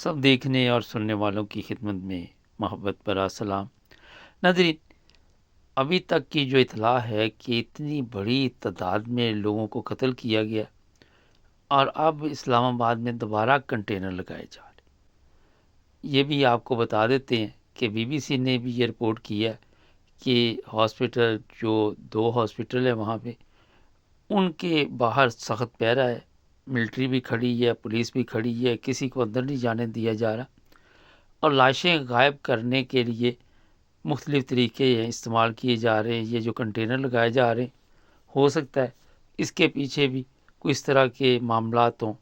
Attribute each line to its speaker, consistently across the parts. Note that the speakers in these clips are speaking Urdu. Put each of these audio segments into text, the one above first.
Speaker 1: سب دیکھنے اور سننے والوں کی خدمت میں محبت برا سلام۔ ناظرین، ابھی تک کی جو اطلاع ہے کہ اتنی بڑی تعداد میں لوگوں کو قتل کیا گیا اور اب اسلام آباد میں دوبارہ کنٹینر لگائے جا رہے ہیں۔ یہ بھی آپ کو بتا دیتے ہیں کہ بی بی سی نے بھی یہ رپورٹ کیا کہ ہاسپٹل، جو 2 ہاسپٹل ہیں وہاں پہ، ان کے باہر سخت پہرا ہے، ملٹری بھی کھڑی ہے، پولیس بھی کھڑی ہے، کسی کو اندر نہیں جانے دیا جا رہا، اور لاشیں غائب کرنے کے لیے مختلف طریقے استعمال کیے جا رہے ہیں۔ یہ جو کنٹینر لگائے جا رہے ہیں، ہو سکتا ہے اس کے پیچھے بھی کوئی اس طرح کے معاملات ہوں۔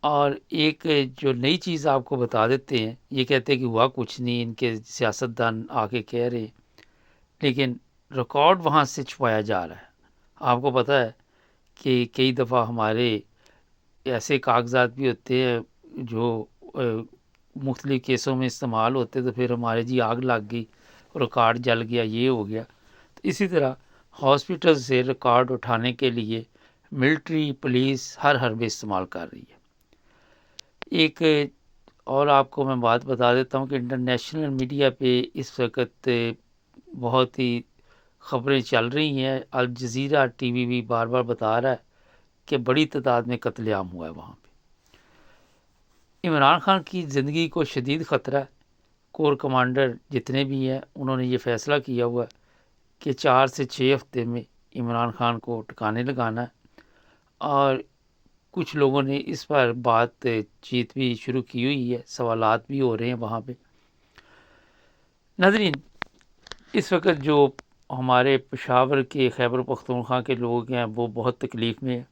Speaker 1: اور ایک جو نئی چیز آپ کو بتا دیتے ہیں، یہ کہتے ہیں کہ ہوا کچھ نہیں، ان کے سیاستدان آ کے کہہ رہے ہیں، لیکن ریکارڈ وہاں سے چھپایا جا رہا ہے۔ آپ کو پتہ ہے کہ کئی دفعہ ہمارے ایسے کاغذات بھی ہوتے ہیں جو مختلف کیسوں میں استعمال ہوتے، تو پھر ہمارے جی آگ لگ گئی، ریکارڈ جل گیا، یہ ہو گیا۔ تو اسی طرح ہاسپٹل سے ریکارڈ اٹھانے کے لیے ملٹری، پولیس ہر حربے استعمال کر رہی ہے۔ ایک اور آپ کو میں بات بتا دیتا ہوں کہ انٹرنیشنل میڈیا پہ اس وقت بہت ہی خبریں چل رہی ہیں۔ الجزیرہ ٹی وی بھی بار بار بتا رہا ہے کہ بڑی تعداد میں قتل عام ہوا ہے وہاں پہ۔ عمران خان کی زندگی کو شدید خطرہ ہے۔ کور کمانڈر جتنے بھی ہیں، انہوں نے یہ فیصلہ کیا ہوا ہے کہ 4 سے 6 ہفتے میں عمران خان کو ٹھکانے لگانا ہے، اور کچھ لوگوں نے اس پر بات چیت بھی شروع کی ہوئی ہے، سوالات بھی ہو رہے ہیں وہاں پہ۔ ناظرین، اس وقت جو ہمارے پشاور کے خیبر پختونخوا کے لوگ ہیں وہ بہت تکلیف میں ہیں۔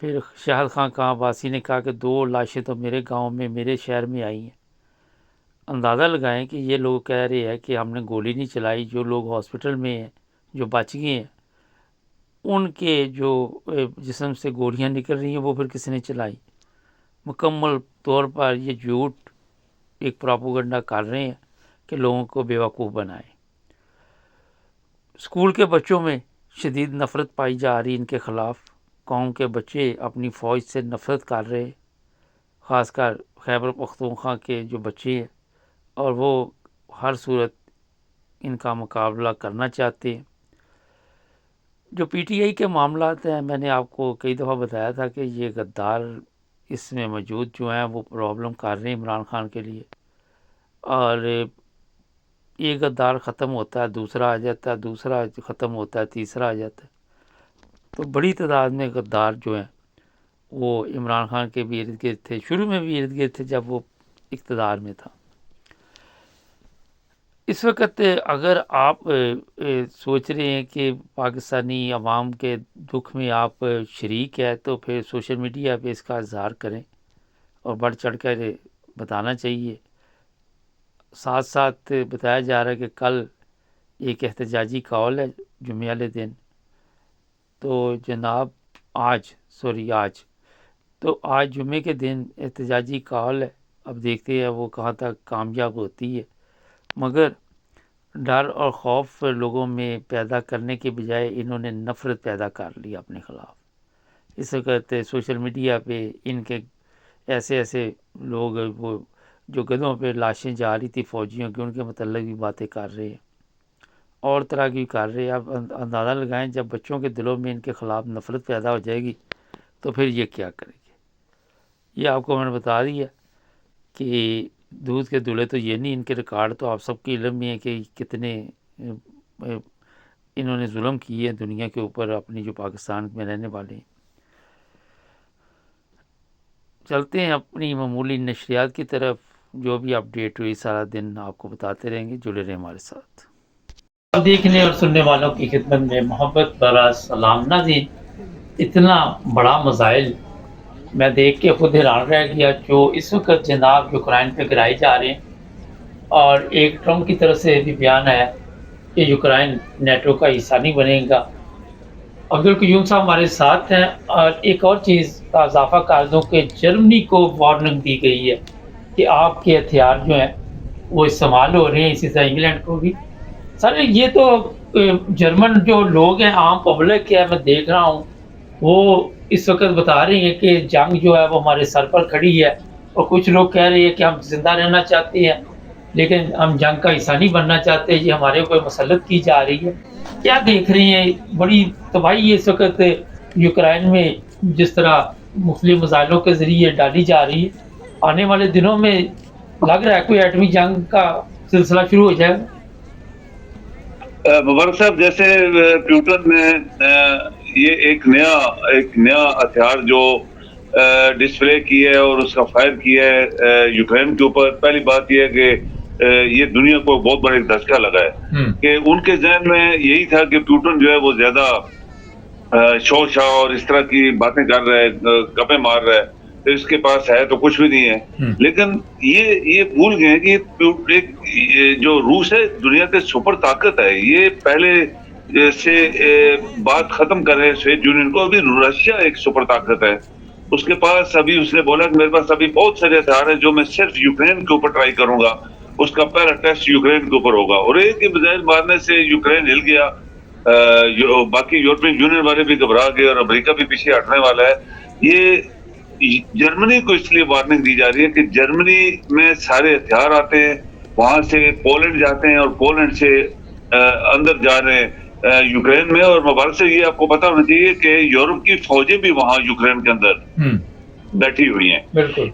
Speaker 1: پھر شاہد خان کہاں باسی نے کہا کہ 2 لاشیں تو میرے گاؤں میں، میرے شہر میں آئی ہیں۔ اندازہ لگائیں کہ یہ لوگ کہہ رہے ہیں کہ ہم نے گولی نہیں چلائی، جو لوگ ہاسپٹل میں ہیں، جو بچ گئے ہیں، ان کے جو جسم سے گولیاں نکل رہی ہیں وہ پھر کس نے چلائی؟ مکمل طور پر یہ جھوٹ ایک پراپوگنڈا کر رہے ہیں کہ لوگوں کو بیوقوف بنائیں۔ اسکول کے بچوں میں شدید نفرت پائی جا رہی ان کے خلاف۔ قوم کے بچے اپنی فوج سے نفرت کر رہے ہیں، خاص کر خیبر پختونخوا کے جو بچے ہیں، اور وہ ہر صورت ان کا مقابلہ کرنا چاہتے ہیں۔ جو پی ٹی آئی کے معاملات ہیں، میں نے آپ کو کئی دفعہ بتایا تھا کہ یہ غدار اس میں موجود جو ہیں وہ پرابلم کر رہے ہیں عمران خان کے لیے، اور ایک غدار ختم ہوتا ہے دوسرا آ جاتا ہے، دوسرا ختم ہوتا ہے تیسرا آ جاتا ہے۔ تو بڑی تعداد میں غدار جو ہیں وہ عمران خان کے بھی ارد گرد تھے، شروع میں بھی ارد گرد تھے جب وہ اقتدار میں تھا۔ اس وقت اگر آپ سوچ رہے ہیں کہ پاکستانی عوام کے دکھ میں آپ شریک ہے، تو پھر سوشل میڈیا پہ اس کا اظہار کریں اور بڑھ چڑھ کر بتانا چاہیے۔ ساتھ ساتھ بتایا جا رہا ہے کہ کل ایک احتجاجی کال ہے جمعے والے دن، تو جناب آج تو آج جمعے کے دن احتجاجی کال ہے۔ اب دیکھتے ہیں وہ کہاں تک کامیاب ہوتی ہے، مگر ڈر اور خوف لوگوں میں پیدا کرنے کے بجائے انہوں نے نفرت پیدا کر لی اپنے خلاف۔ اس وقت سوشل میڈیا پہ ان کے ایسے لوگ وہ جو گدھوں پہ لاشیں جا رہی تھی فوجیوں کی، ان کے متعلق بھی باتیں کر رہے ہیں اور طرح کی کر رہے ہیں۔ اب اندازہ لگائیں جب بچوں کے دلوں میں ان کے خلاف نفرت پیدا ہو جائے گی تو پھر یہ کیا کرے گی۔ یہ آپ کو میں نے بتا دیا کہ دودھ کے دلہے تو یہ نہیں، ان کے ریکارڈ تو آپ سب کی علم میں ہے کہ کتنے انہوں نے ظلم کیے ہیں دنیا کے اوپر، اپنی جو پاکستان میں رہنے والے ہیں۔ چلتے ہیں اپنی معمولی نشریات کی طرف، جو بھی اپڈیٹ ہوئی سارا دن آپ کو بتاتے رہیں گے، جڑے رہیں ہمارے ساتھ۔ دیکھنے اور سننے والوں کی خدمت میں محبت برا سلام۔ ناظرین، اتنا بڑا مسائل میں دیکھ کے خود حیران رہ گیا جو اس وقت جناب یوکرائن پہ گرائے جا رہے ہیں، اور ایک ٹرمپ کی طرف سے بھی بیان ہے کہ یوکرائن نیٹو کا حصہ نہیں بنے گا۔ عبدالقیوم صاحب ہمارے ساتھ ہیں، اور ایک اور چیز کا اضافہ کر دوں کہ جرمنی کو وارننگ دی گئی ہے کہ آپ کے ہتھیار جو ہیں وہ استعمال ہو رہے ہیں، اسی طرح انگلینڈ کو بھی۔ سر یہ تو جرمن جو لوگ ہیں، عام پبلک ہے، میں دیکھ رہا ہوں، وہ اس وقت بتا رہے ہیں کہ جنگ جو ہے وہ ہمارے سر پر کھڑی ہے، اور کچھ لوگ کہہ رہے ہیں کہ ہم زندہ رہنا چاہتے ہیں لیکن ہم جنگ کا حصہ نہیں بننا چاہتے، یہ ہمارے اوپر مسلط کی جا رہی ہے۔ کیا دیکھ رہے ہیں؟ بڑی تباہی اس وقت یوکرائن میں جس طرح مختلف میزائلوں کے ذریعے ڈالی جا رہی ہے، آنے والے دنوں میں لگ رہا ہے کوئی ایٹمی جنگ کا سلسلہ شروع ہو جائے گا۔
Speaker 2: مبارک صاحب، جیسے پیوٹن نے یہ ایک نیا ہتھیار جو ڈسپلے کی ہے اور اس کا فائر کیا ہے یوکرین کے اوپر، پہلی بات یہ ہے کہ یہ دنیا کو بہت بڑا ایک دھچکا لگا ہے کہ ان کے ذہن میں یہی تھا کہ پیوٹن جو ہے وہ زیادہ شور شاہ اور اس طرح کی باتیں کر رہا ہے، گپیں مار رہا ہے، تو اس کے پاس ہے تو کچھ بھی نہیں ہے۔ لیکن یہ بھول گئے کہ جو روس ہے دنیا کے سپر طاقت ہے، یہ پہلے سے بات ختم کر رہے ہیں سوویت یونین کو، ابھی رشیا ایک سپر طاقت ہے، اس کے پاس ابھی اس نے بولا کہ میرے پاس ابھی بہت سارے ہتھیار ہیں جو میں صرف یوکرین کے اوپر ٹرائی کروں گا، اس کا پہلا ٹیسٹ یوکرین کے اوپر ہوگا، اور ایک ہی میزائل مارنے سے یوکرین ہل گیا، باقی یورپین یونین والے بھی گھبرا گئے اور امریکہ بھی پیچھے ہٹنے والا ہے۔ یہ جرمنی کو اس لیے وارننگ دی جا رہی ہے کہ جرمنی میں سارے ہتھیار آتے ہیں، وہاں سے پولینڈ جاتے ہیں اور پولینڈ سے اندر جا رہے ہیں یوکرین میں، اور مبارک سے یہ آپ کو پتا ہونا چاہیے کہ یورپ کی فوجیں بھی وہاں یوکرین کے اندر بیٹھی ہوئی ہیں۔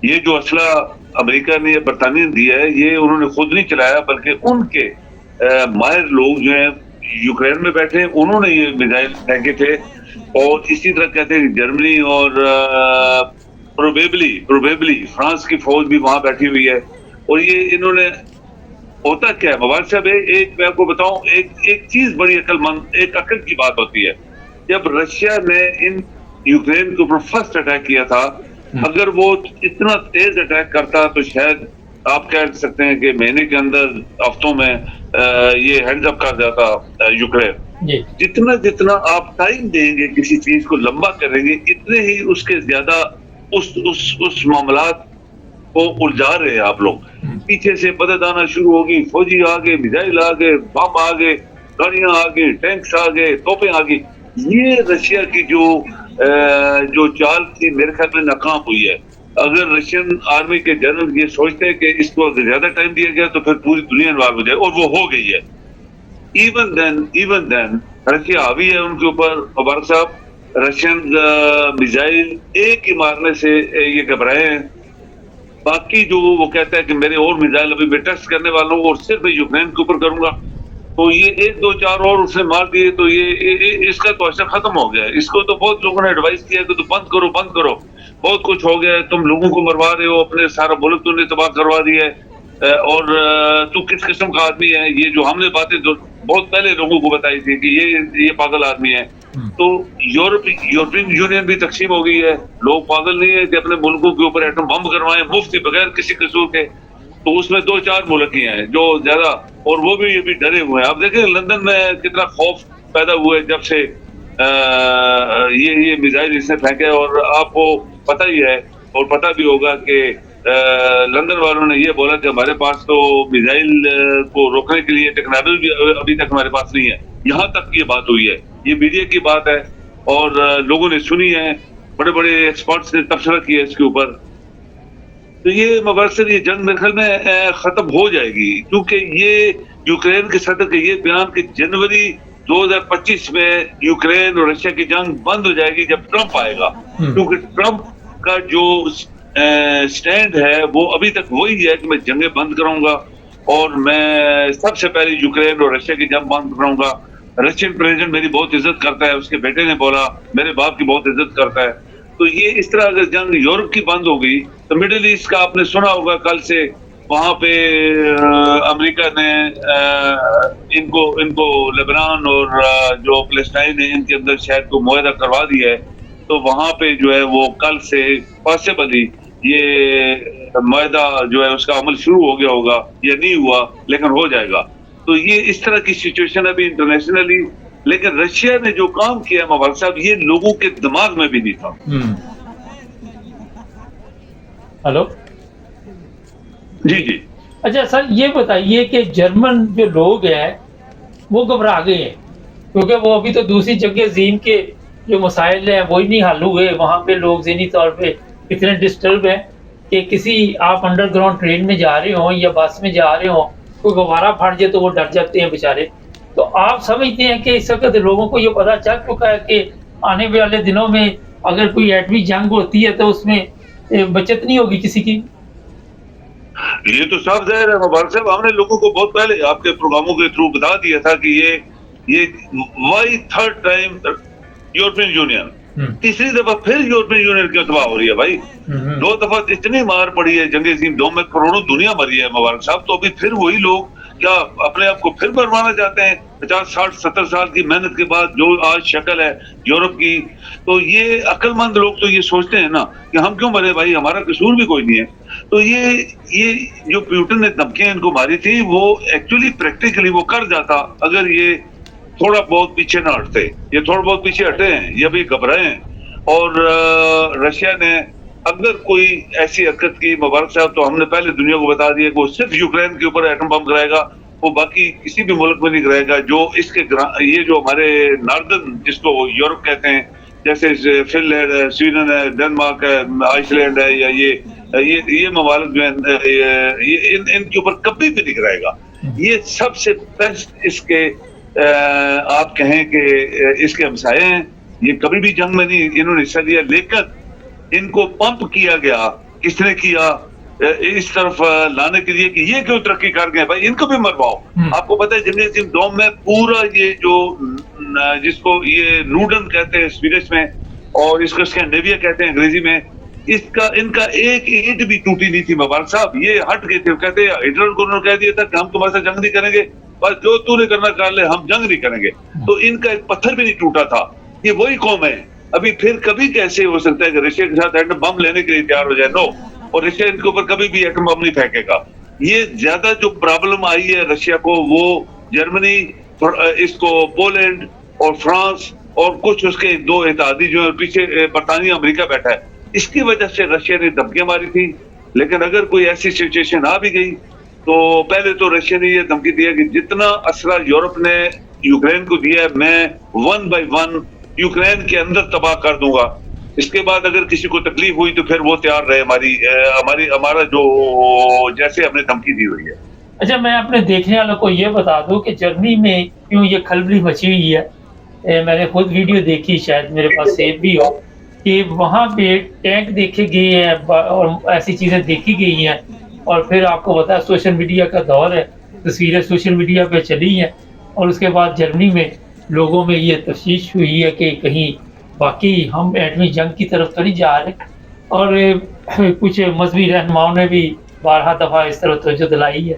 Speaker 2: یہ جو اسلحہ امریکہ نے یا برطانیہ نے دیا ہے یہ انہوں نے خود نہیں چلایا، بلکہ ان کے ماہر لوگ جو ہیں یوکرین میں بیٹھے انہوں نے یہ میزائل پھینکے تھے، اور اسی طرح کہتے ہیں کہ جرمنی اور پروبیبلی فرانس کی فوج بھی وہاں بیٹھی ہوئی ہے، اور یہ انہوں نے ہوتا کیا ہے مبارک صاحب، ایک میں آپ کو بتاؤں، ایک چیز بڑی عقل مند، ایک عقل کی بات ہوتی ہے۔ جب رشیا نے ان یوکرین کے اوپر فرسٹ اٹیک کیا تھا، اگر وہ اتنا تیز اٹیک کرتا تو شاید آپ کہہ سکتے ہیں کہ مہینے کے اندر ہفتوں میں یہ ہینڈز اپ کر جاتا یوکرین۔ جتنا آپ ٹائم دیں گے کسی چیز کو لمبا کریں گے، اتنے ہی اس کے زیادہ اس معاملات کو الجھا رہے ہیں آپ لوگ۔ پیچھے سے مدد آنا شروع ہوگی، فوجی آگے، میزائل آگے، بم آگے، گاڑیاں آگے، ٹینکس آگے، توپیں آگے۔ یہ رشیا کی جو چال تھی میرے خیال میں ناکام ہوئی ہے۔ اگر رشین آرمی کے جنرل یہ سوچتے ہیں کہ اس کو اگر زیادہ ٹائم دیا گیا تو پھر پوری دنیا انوالو ہو جائے، اور وہ ہو گئی ہے۔ ایون دین رشیا حاوی ہے ان کے اوپر مبارک صاحب، رشین میزائل ایک ہی مارنے سے یہ گھبرائے ہیں، باقی جو وہ کہتا ہے کہ میرے اور میزائل ابھی میں ٹیسٹ کرنے والا ہوں اور صرف یوکرین کے اوپر کروں گا، تو یہ ایک دو چار اور اس نے مار دیے تو یہ اس کا تو اثر ختم ہو گیا ہے۔ اس کو تو بہت لوگوں نے ایڈوائز کیا کہ تو بند کرو، بہت کچھ ہو گیا ہے، تم لوگوں کو مروا رہے ہو، اپنے سارا ملک تم نے تباہ کروا دیا ہے، اور تو کس قسم کا آدمی ہے؟ یہ جو ہم نے باتیں بہت پہلے لوگوں کو بتائی تھی کہ یہ پاگل آدمی ہے۔ تو یورپین یونین بھی تقسیم ہو گئی ہے، لوگ پاگل نہیں ہے کہ اپنے ملکوں کے اوپر ایٹم بم کروائیں مفت بغیر کسی قصور کے، تو اس میں دو چار ملک ہی ہیں جو زیادہ، اور وہ بھی یہ بھی ڈرے ہوئے ہیں۔ آپ دیکھیں لندن میں کتنا خوف پیدا ہوا ہے جب سے یہ میزائل اس نے پھینکے، اور آپ کو پتہ ہی ہے اور پتہ بھی ہوگا کہ لندن والوں نے یہ بولا کہ ہمارے پاس تو میزائل کو روکنے کے لیے ٹیکنالوجی ابھی تک ہمارے پاس نہیں ہے، یہاں تک یہ بات ہوئی ہے، یہ میڈیا کی بات ہے اور لوگوں نے سنی ہے، بڑے بڑے ایکسپرٹس نے تبصرہ کیا اس کے اوپر۔ تو یہ مبارک یہ جنگ میرے خیال میں ختم ہو جائے گی، کیونکہ یہ یوکرین کے صدر کا یہ بیان کہ جنوری 2025 میں یوکرین اور رشیا کی جنگ بند ہو جائے گی جب ٹرمپ آئے گا، کیونکہ ٹرمپ کا جو سٹینڈ ہے وہ ابھی تک وہی ہے کہ میں جنگیں بند کروں گا اور میں سب سے پہلے یوکرین اور رشیا کی جنگ بند کروں گا۔ رشین پریزیڈنٹ میری بہت عزت کرتا ہے، اس کے بیٹے نے بولا میرے باپ کی بہت عزت کرتا ہے۔ تو یہ اس طرح اگر جنگ یورپ کی بند ہو گئی تو مڈل ایسٹ کا آپ نے سنا ہوگا کل سے وہاں پہ امریکہ نے ان کو لبنان اور جو فلسطین ہے ان کے اندر شاید کو معاہدہ کروا دیا ہے، تو وہاں پہ جو ہے وہ کل سے پاسبلی یہ معاہدہ جو ہے اس کا عمل شروع ہو گیا ہوگا، یا نہیں ہوا لیکن ہو جائے گا۔ تو یہ اس طرح کی سچویشن ابھی انٹرنیشنلی، لیکن رشیا نے جو کام کیا ہے مبارک صاحب یہ لوگوں کے دماغ میں بھی نہیں تھا۔
Speaker 1: ہلو
Speaker 2: جی
Speaker 1: اچھا سر، یہ بتائیے کہ جرمن جو لوگ ہیں وہ گھبرا گئے ہیں کیونکہ وہ ابھی تو دوسری جنگ عظیم کے جو مسائل ہیں وہی نہیں حل ہوئے، وہاں پہ لوگ ذہنی طور پہ اتنے ڈسٹرب ہیں،
Speaker 3: کہ کسی آپ انڈر گراؤنڈ ٹرین میں جا رہے ہوں یا بس میں جا رہے ہوں، کوئی گوارا پھٹ جائے تو وہ ڈر جاتے ہیں بیچارے. تو آپ سمجھتے ہیں کہ اس وقت لوگوں کو یہ پتہ چل چکا ہے کہ آنے والے دنوں میں اگر کوئی ایٹمی جنگ ہوتی ہے تو اس میں بچت نہیں ہوگی کسی کی؟
Speaker 2: یہ تو صاف ظاہر ہے مبارک صاحب، ہم نے لوگوں کو بہت پہلے آپ کے پروگراموں کے تھرو بتا دیا تھا کہ یہ why third time European Union, تیسری دفعہ پھر یورپین یونین کیوں تباہ ہو رہی ہے بھائی؟ 2 دفعہ اتنی مار پڑی ہے جنگ عظیم 2 میں، کروڑوں دنیا مری ہے مبارک صاحب. تو ابھی پھر وہی لوگ کیا اپنے آپ کو پھر مروانا چاہتے ہیں 50 60 70 سال کی محنت کے بعد جو آج شکل ہے یورپ کی؟ تو یہ عقل مند لوگ تو یہ سوچتے ہیں نا کہ ہم کیوں مرے بھائی، ہمارا قصور بھی کوئی نہیں ہے. تو یہ جو پیوٹن نے دھمکیاں ان کو ماری تھی وہ ایکچولی پریکٹیکلی وہ کر جاتا اگر یہ تھوڑا بہت پیچھے نہ ہٹتے. یہ تھوڑا بہت پیچھے ہٹے ہیں، یہ بھی گھبرائے ہیں. اور رشیا نے اگر کوئی ایسی حرکت کی مبارک صاحب تو ہم نے پہلے دنیا کو بتا دیا کہ وہ صرف یوکرین کے اوپر ایٹم بم گرائے گا، وہ باقی کسی بھی ملک میں نہیں گرائے گا. جو اس کے یہ جو ہمارے ناردرن جس کو یورپ کہتے ہیں، جیسے فن لینڈ ہے، سویڈن ہے، ڈنمارک ہے، آئس لینڈ ہے، یا یہ ممالک جو ہیں ان کے اوپر کبھی بھی نہیں گرائے گا. یہ سب سے بیسٹ اس کے آپ کہیں کہ اس کے ہمسائے ہیں. یہ کبھی بھی جنگ میں نہیں انہوں نے حصہ لیا، لیکن ان کو پمپ کیا گیا. کس نے کیا؟ اس طرف لانے کے لیے کہ یہ کیوں ترقی کر گئے بھائی، ان کو بھی مرواؤ. آپ کو پتہ ہے جنگ عظیم 2 میں پورا یہ جو جس کو یہ نوڈن کہتے ہیں سویڈش میں اور اس کو اسکینڈینیویا کہتے ہیں انگریزی میں، ان کا ایک اینٹ بھی ٹوٹی نہیں تھی مبارک صاحب. یہ ہٹ گئے تھے، کہتے ہیں ہٹلر کو انہوں نے کہہ دیا تھا کہ ہم تمہارے ساتھ جنگ نہیں کریں گے، بس جو تو نے کرنا کر لے، ہم جنگ نہیں کریں گے. تو ان کا ایک پتھر بھی نہیں ٹوٹا تھا. یہ وہی قوم ہے. ابھی پھر کبھی کیسے ہو سکتا ہے کہ رشیا کے ساتھ ایٹم بم لینے کے لیے تیار ہو جائے؟ نو. اور رشیا ان کے اوپر کبھی بھی ایٹم بم نہیں پھینکے گا. یہ زیادہ جو پرابلم آئی ہے رشیا کو وہ جرمنی، اس کو پولینڈ اور فرانس اور کچھ اس کے 2 اتحادی جو ہیں، پیچھے برطانیہ امریکہ بیٹھا ہے. اس کی وجہ سے رشیا نے دھمکیاں ماری تھی. لیکن اگر کوئی ایسی سچویشن آ بھی گئی تو پہلے تو رشیا نے یہ دھمکی دیا کہ جتنا اسلحہ یورپ نے یوکرین کو دیا ہے میں 1 بائی 1 یوکرین کے اندر تباہ کر دوں گا. اس کے بعد اگر کسی کو تکلیف ہوئی تو پھر وہ تیار رہے ہمارا جو جیسے ہم نے دھمکی دی ہوئی ہے.
Speaker 3: اچھا، میں اپنے دیکھنے والوں کو یہ بتا دوں کہ جرمنی میں کیوں یہ کھلبلی مچی ہوئی ہے. میں نے خود ویڈیو دیکھی، شاید میرے پاس سیو بھی ہو، کہ وہاں پہ ٹینک دیکھے گئے ہیں اور ایسی چیزیں دیکھی گئی ہیں. اور پھر آپ کو پتا ہے سوشل میڈیا کا دور ہے، تصویریں سوشل میڈیا پہ چلی ہیں. اور اس کے بعد جرمنی میں لوگوں میں یہ تشویش ہوئی ہے کہ کہیں باقی ہم ایٹمی جنگ کی طرف تو نہیں جا رہے. اور کچھ مذہبی رہنماؤں نے بھی بارہا دفعہ اس طرح توجہ دلائی ہے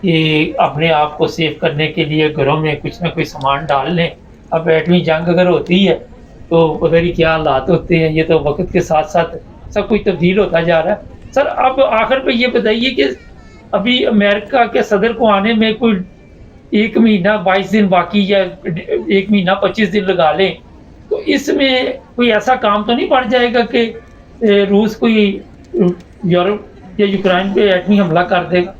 Speaker 3: کہ اپنے آپ کو سیف کرنے کے لیے گھروں میں کچھ نہ کوئی سامان ڈال لیں. اب ایٹمی جنگ اگر ہوتی ہے تو پتہ نہیں کیا حالات ہوتے ہیں. یہ تو وقت کے ساتھ ساتھ سب کچھ تبدیل ہوتا جا رہا ہے. سر اب آخر پہ یہ بتائیے کہ ابھی امریکہ کے صدر کو آنے میں کوئی 1 مہینہ 22 دن باقی یا 1 مہینہ 25 دن لگا لیں تو اس میں کوئی ایسا کام تو نہیں پڑ جائے گا کہ روس کوئی یورپ یا یوکرائن پہ ایٹمی حملہ کر دے گا؟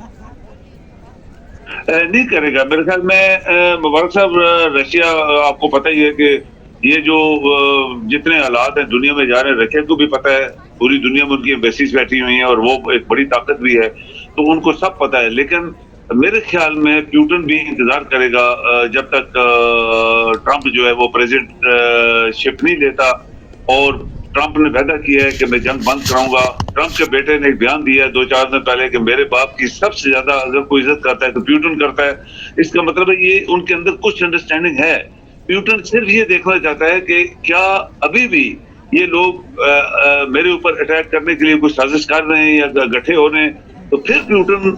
Speaker 2: نہیں کرے گا میرے خیال میں مبارک صاحب. رشیا آپ کو پتہ ہی ہے کہ یہ جو جتنے حالات ہیں دنیا میں جا رہے ہیں، رشیا کو بھی پتہ ہے، پوری دنیا میں ان کی ایمبیسیز بیٹھی ہوئی ہیں اور وہ ایک بڑی طاقت بھی ہے، تو ان کو سب پتہ ہے. لیکن میرے خیال میں پیوٹن بھی انتظار کرے گا جب تک ٹرمپ جو ہے وہ پریزیڈنٹ شپ نہیں لیتا. اور ٹرمپ نے وعدہ کیا ہے کہ میں جنگ بند کراؤں گا. ٹرمپ کے بیٹے نے ایک بیان دیا ہے 2-4 دن پہلے کہ میرے باپ کی سب سے زیادہ اگر کوئی عزت کرتا ہے تو پیوٹن کرتا ہے. اس کا مطلب ہے یہ ان کے اندر کچھ انڈرسٹینڈنگ ہے. پیوٹن صرف یہ دیکھنا چاہتا ہے کہ کیا ابھی بھی یہ لوگ میرے اوپر اٹیک کرنے کے لیے کوئی سازش کر رہے ہیں یا گٹھے ہو رہے ہیں. تو پھر پیوٹن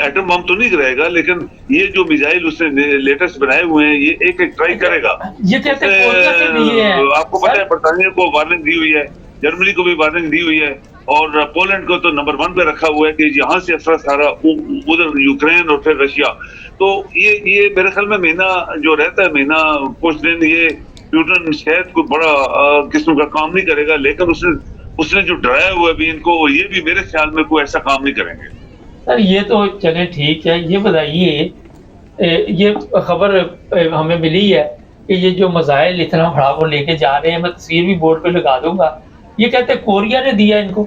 Speaker 2: ایٹم بم تو نہیں گرائے گا، لیکن یہ جو میزائل اس نے لیٹسٹ بنائے ہوئے ہیں یہ ایک ٹرائی کرے گا.
Speaker 3: یہ کہتے ہیں
Speaker 2: آپ کو پتہ ہے برطانیہ کو وارننگ دی ہوئی ہے، جرمنی کو بھی وارننگ دی ہوئی ہے، اور پولینڈ کو تو نمبر 1 پہ رکھا ہوا ہے کہ یہاں سے اثر سارا ادھر یوکرین اور پھر رشیا. تو یہ میرے خیال میں مہینہ جو رہتا ہے، مہینہ کچھ دن، یہ پیوٹن شاید کوئی بڑا قسم کا کام نہیں کرے گا. لیکن اس نے جو ڈرایا ہوا ہے بھی ان کو، یہ بھی میرے خیال میں کوئی ایسا کام نہیں کریں گے.
Speaker 3: سر یہ تو چلیں ٹھیک ہے. یہ بتائیے، یہ خبر ہمیں ملی ہے کہ یہ جو میزائل اتنا بڑا وہ لے کے جا رہے ہیں، میں تصویر بھی بورڈ پہ لگا دوں گا، یہ کہتے ہیں کوریا نے دیا ان کو.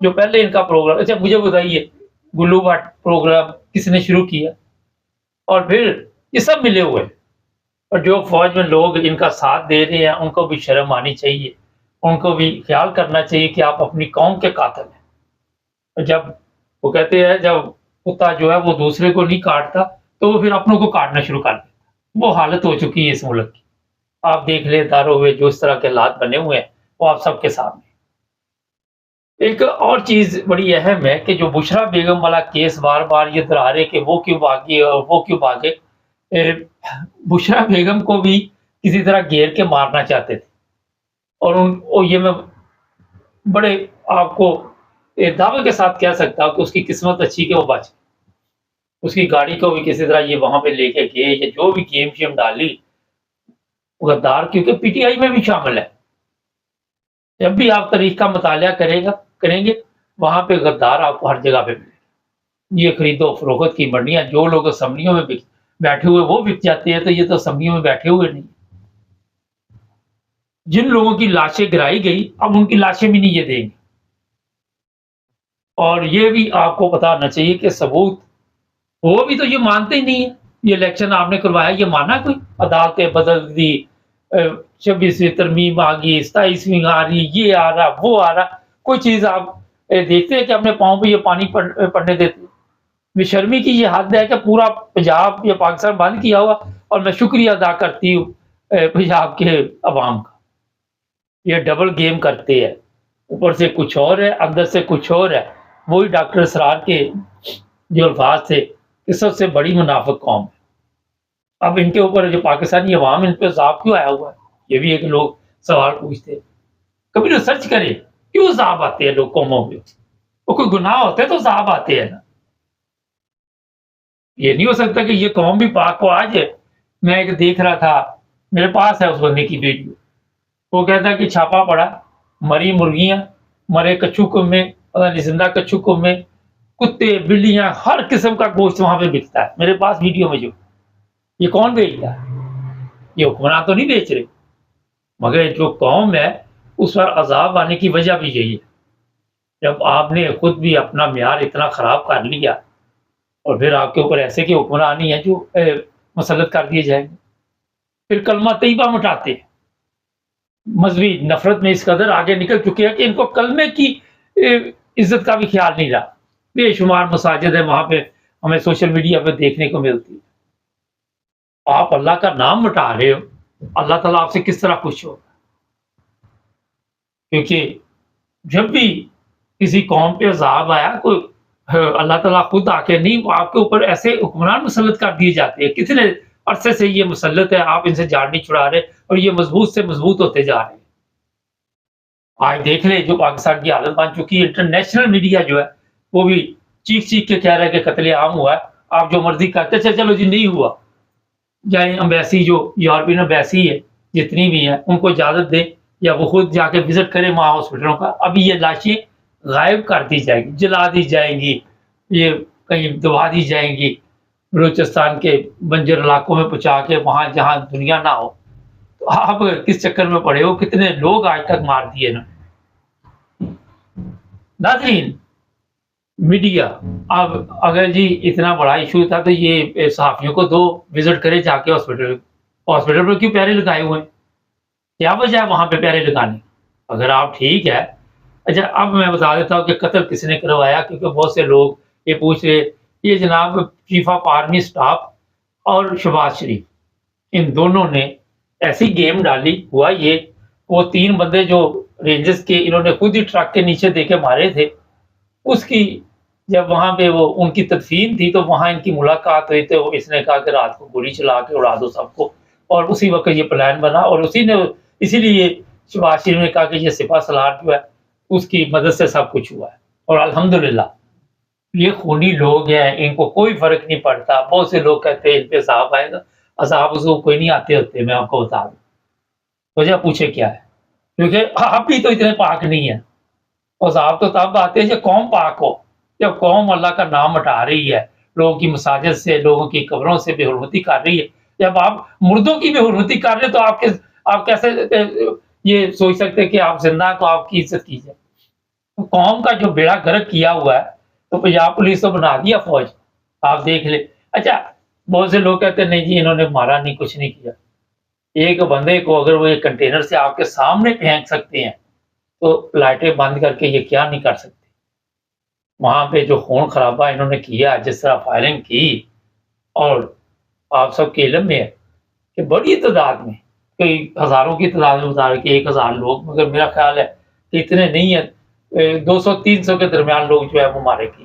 Speaker 3: جو پہلے ان کا پروگرام، اچھا مجھے بتائیے گلو بھٹ پروگرام کس نے شروع کیا؟ اور پھر یہ سب ملے ہوئے، اور جو فوج میں لوگ ان کا ساتھ دے رہے ہیں ان کو بھی شرم آنی چاہیے، ان کو بھی خیال کرنا چاہیے کہ آپ اپنی قوم کے قاتل ہیں۔ اور جب وہ کہتے ہیں جب کتا جو ہے وہ دوسرے کو نہیں کاٹتا تو وہ پھر اپنوں کو کاٹنا شروع کر دیتا، وہ حالت ہو چکی ہے اس ملک کی۔ آپ دیکھ لیں دارو ہوئے جو اس طرح کے حالات بنے ہوئے ہیں وہ آپ سب کے سامنے۔ ایک اور چیز بڑی اہم ہے کہ جو بشرا بیگم والا کیس بار بار یہ دہرا کہ وہ کیوں بھاگی اور وہ کیوں بھاگے، بشرا بیگم کو بھی کسی طرح گھیر کے مارنا چاہتے تھے، اور یہ میں بڑے آپ کو دعوے کے ساتھ کہہ سکتا ہوں کہ اس کی قسمت اچھی کہ وہ بچ گئی۔ اس کی گاڑی کو بھی کسی طرح یہ وہاں پہ لے کے گئے، یا جو بھی گیم شیم ڈالی غدار، کیونکہ پی ٹی آئی میں بھی شامل ہے۔ جب بھی آپ تاریخ کا مطالعہ کریں گے وہاں پہ غدار آپ کو ہر جگہ پہ ملے۔ یہ خرید و فروخت کی منڈیاں، جو لوگ اسمبلیوں میں بیٹھے ہوئے وہ بک جاتے ہیں، تو یہ تو اسمبلیوں میں بیٹھے ہوئے نہیں۔ جن لوگوں کی لاشیں گرائی گئی اب ان کی لاشیں بھی نہیں یہ دیں گے۔ اور یہ بھی آپ کو پتا ہونا چاہیے کہ ثبوت وہ بھی تو یہ مانتے ہی نہیں ہے۔ یہ الیکشن آپ نے کروایا، یہ مانا کوئی؟ عدالتیں بدل دی، 26ویں ترمیم آ گئی، 27ویں آ رہی، یہ آ رہا وہ آ رہا، کوئی چیز آپ دیکھتے ہیں کہ اپنے پاؤں پہ یہ پانی پڑنے دیتے؟ بے شرمی کی یہ حد ہے کہ پورا پنجاب یا پاکستان بند کیا ہوا، اور میں شکریہ ادا کرتی ہوں پنجاب کے عوام کا۔ یہ ڈبل گیم کرتے ہیں، اوپر سے کچھ اور ہے اندر سے کچھ اور ہے۔ وہی ڈاکٹر اسرار کے جو الفاظ تھے کہ سب سے بڑی منافق قوم ہے۔ اب ان کے اوپر جو پاکستانی عوام ان پہ عذاب کیوں آیا ہوا ہے، یہ بھی ایک لوگ سوال پوچھتے ہیں۔ کبھی ریسرچ کرے کیوں عذاب آتے ہیں لوگ قوموں پہ؟ وہ کوئی گناہ ہوتے تو عذاب آتے ہیں نا۔ یہ نہیں ہو سکتا کہ یہ قوم بھی پاک کو آج ہے۔ میں ایک دیکھ رہا تھا، میرے پاس ہے اس بندے کی ویڈیو، وہ کہتا ہے کہ چھاپا پڑا، مری مرغیاں، مرے کچھو کمے، پتہ نہیں زندہ کچھو کمے، کتے بلیاں، ہر قسم کا گوشت وہاں پہ بکتا ہے۔ میرے پاس ویڈیو میں جو، یہ کون بیچتا ہے؟ یہ حکمران تو نہیں بیچ رہے، مگر جو قوم ہے اس پر عذاب آنے کی وجہ بھی یہی ہے۔ جب آپ نے خود بھی اپنا معیار اتنا خراب کر لیا، اور پھر آپ کے اوپر ایسے کہ حکمرانی ہے جو مسلط کر دیے جائیں گے، پھر کلمہ طیبہ مٹاتے ہیں۔ مذہبی نفرت میں اس قدر آگے نکل چکے ہیں کہ ان کو کلمے کی عزت کا بھی خیال نہیں رہا۔ بے شمار مساجد ہیں وہاں پہ ہمیں سوشل میڈیا پہ دیکھنے کو ملتی ہے۔ آپ اللہ کا نام مٹا رہے ہو، اللہ تعالیٰ آپ سے کس طرح خوش ہوگا؟ کیونکہ جب بھی کسی قوم پہ عذاب آیا، کوئی اللہ تعالیٰ خود آ کے نہیں، آپ کے اوپر ایسے حکمران مسلط کر دیے جاتے ہیں۔ کتنے عرصے سے یہ مسلط ہے، آپ ان سے جان نہیں چھڑا رہے، اور یہ مضبوط سے مضبوط ہوتے جا رہے ہیں۔ آج دیکھ لیں جو پاکستان کی حالت بن چکی ہے، انٹرنیشنل میڈیا جو ہے وہ بھی چیخ کے کہہ رہا ہے کہ قتل عام ہوا ہے، آپ جو مرضی کرتے، چلو جی نہیں ہوا، جائیں امبیسی جو یورپین امبیسی ہے جتنی بھی ہیں ان کو اجازت دیں، یا وہ خود جا کے وزٹ کریں وہاں ہاسپٹلوں کا۔ ابھی یہ لاشیں غائب کر دی جائیں گی، جلا دی جائیں گی، یہ کہیں دبا دی جائیں گی بلوچستان کے بنجر علاقوں میں پہنچا کے، وہاں جہاں دنیا نہ ہو۔ تو آپ کس چکر میں پڑے ہو؟ کتنے لوگ آج تک مار دیے نا۔ ناظرین، میڈیا اب اگر جی اتنا بڑا ایشو تھا تو یہ صحافیوں کو دو وزٹ کرے جا کے ہاسپٹل پر کیوں پیارے لگائے ہوئے ہیں؟ کیا وجہ ہے وہاں پہ پیارے لگانے؟ اگر آپ ٹھیک ہے۔ اچھا اب میں بتا دیتا ہوں کہ قتل کس نے کروایا، کیونکہ بہت سے لوگ یہ پوچھ رہے۔ یہ جناب چیف آف آرمی اسٹاف اور شہباز شریف، ان دونوں نے ایسی گیم ڈالی۔ ہوا یہ، وہ 3 بندے جو رینجرز کے انہوں نے خود ہی ٹرک کے نیچے دے کے مارے تھے، اس کی جب وہاں پہ وہ ان کی تدفین تھی تو وہاں ان کی ملاقات ہوئی، تو اس نے کہا کہ رات کو گولی چلا کے اڑا دو سب کو، اور اسی وقت یہ پلان بنا، اور اسی لیے شہباز شریف نے کہا کہ یہ سپہ سالار جو ہے اس کی مدد سے سب کچھ ہوا ہے۔ اور الحمدللہ یہ خونی لوگ ہیں، ان کو کوئی فرق نہیں پڑتا۔ بہت سے لوگ کہتے ہیں ان پہ عذاب آئے گا، عذاب اس کو کوئی نہیں آتے ہوتے، میں آپ کو بتا دوں۔ وجہ پوچھے کیا ہے؟ کیونکہ آپ بھی تو اتنے پاک نہیں ہیں۔ عذاب تو تب آتے ہیں جب قوم پاک ہو، جب قوم اللہ کا نام مٹا رہی ہے، لوگوں کی مساجد سے، لوگوں کی قبروں سے بے حرمتی کر رہی ہے۔ جب آپ مردوں کی بے حرمتی کر رہے ہیں تو آپ کیسے یہ سوچ سکتے ہیں کہ آپ زندہ تو آپ کی عزت کی جائے؟ قوم کا جو بیڑا گرک کیا ہوا ہے تو پنجاب پولیس تو بنا دیا فوج، آپ دیکھ لیں۔ اچھا بہت سے لوگ کہتے ہیں نہیں جی انہوں نے مارا نہیں، کچھ نہیں کیا۔ ایک بندے کو اگر وہ ایک کنٹینر سے آپ کے سامنے پھینک سکتے ہیں تو لائٹیں بند کر کے یہ کیا نہیں کر سکتے؟ وہاں پہ جو خون خرابہ انہوں نے کیا، جس طرح فائرنگ کی، اور آپ سب کے علم میں ہے کہ بڑی تعداد میں، کئی ہزاروں کی تعداد میں بتا رہے کہ 1000 لوگ، مگر میرا خیال ہے کہ اتنے نہیں ہیں، 200-300 کے درمیان لوگ جو ہے وہ مارے گئے،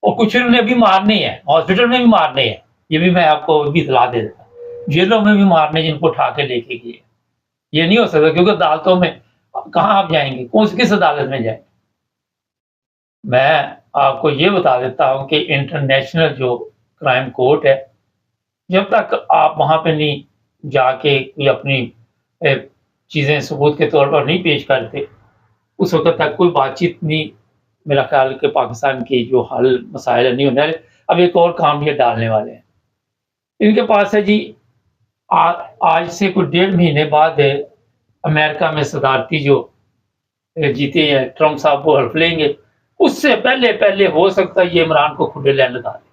Speaker 3: اور کچھ انہوں نے بھی مارنے ہیں، ہاسپٹل میں بھی مارنے ہیں، یہ بھی میں آپ کو بھی اطلاع دے دیتا ہوں، جیلوں میں بھی مارنے جن کو اٹھا کے لے کے گئے۔ یہ نہیں ہو سکتا کیونکہ عدالتوں میں کہاں آپ جائیں گے، کس عدالت میں جائیں گے؟ میں آپ کو یہ بتا دیتا ہوں کہ انٹرنیشنل جو کرائم کورٹ ہے، جب تک آپ وہاں پہ نہیں جا کے کوئی اپنی چیزیں ثبوت کے طور پر نہیں پیش کرتے، اس وقت تک کوئی بات چیت نہیں، میرا خیال کہ پاکستان کی جو حل مسائل نہیں ہونے والے۔ اب ایک اور کام یہ ڈالنے والے ہیں، ان کے پاس ہے جی آج سے کوئی 1.5 مہینے بعد امریکہ میں صدارتی جو جیتے ہیں ٹرمپ صاحب وہ حلف لیں گے، اس سے پہلے ہو سکتا ہے یہ عمران کو کھلے لین لگا دیں۔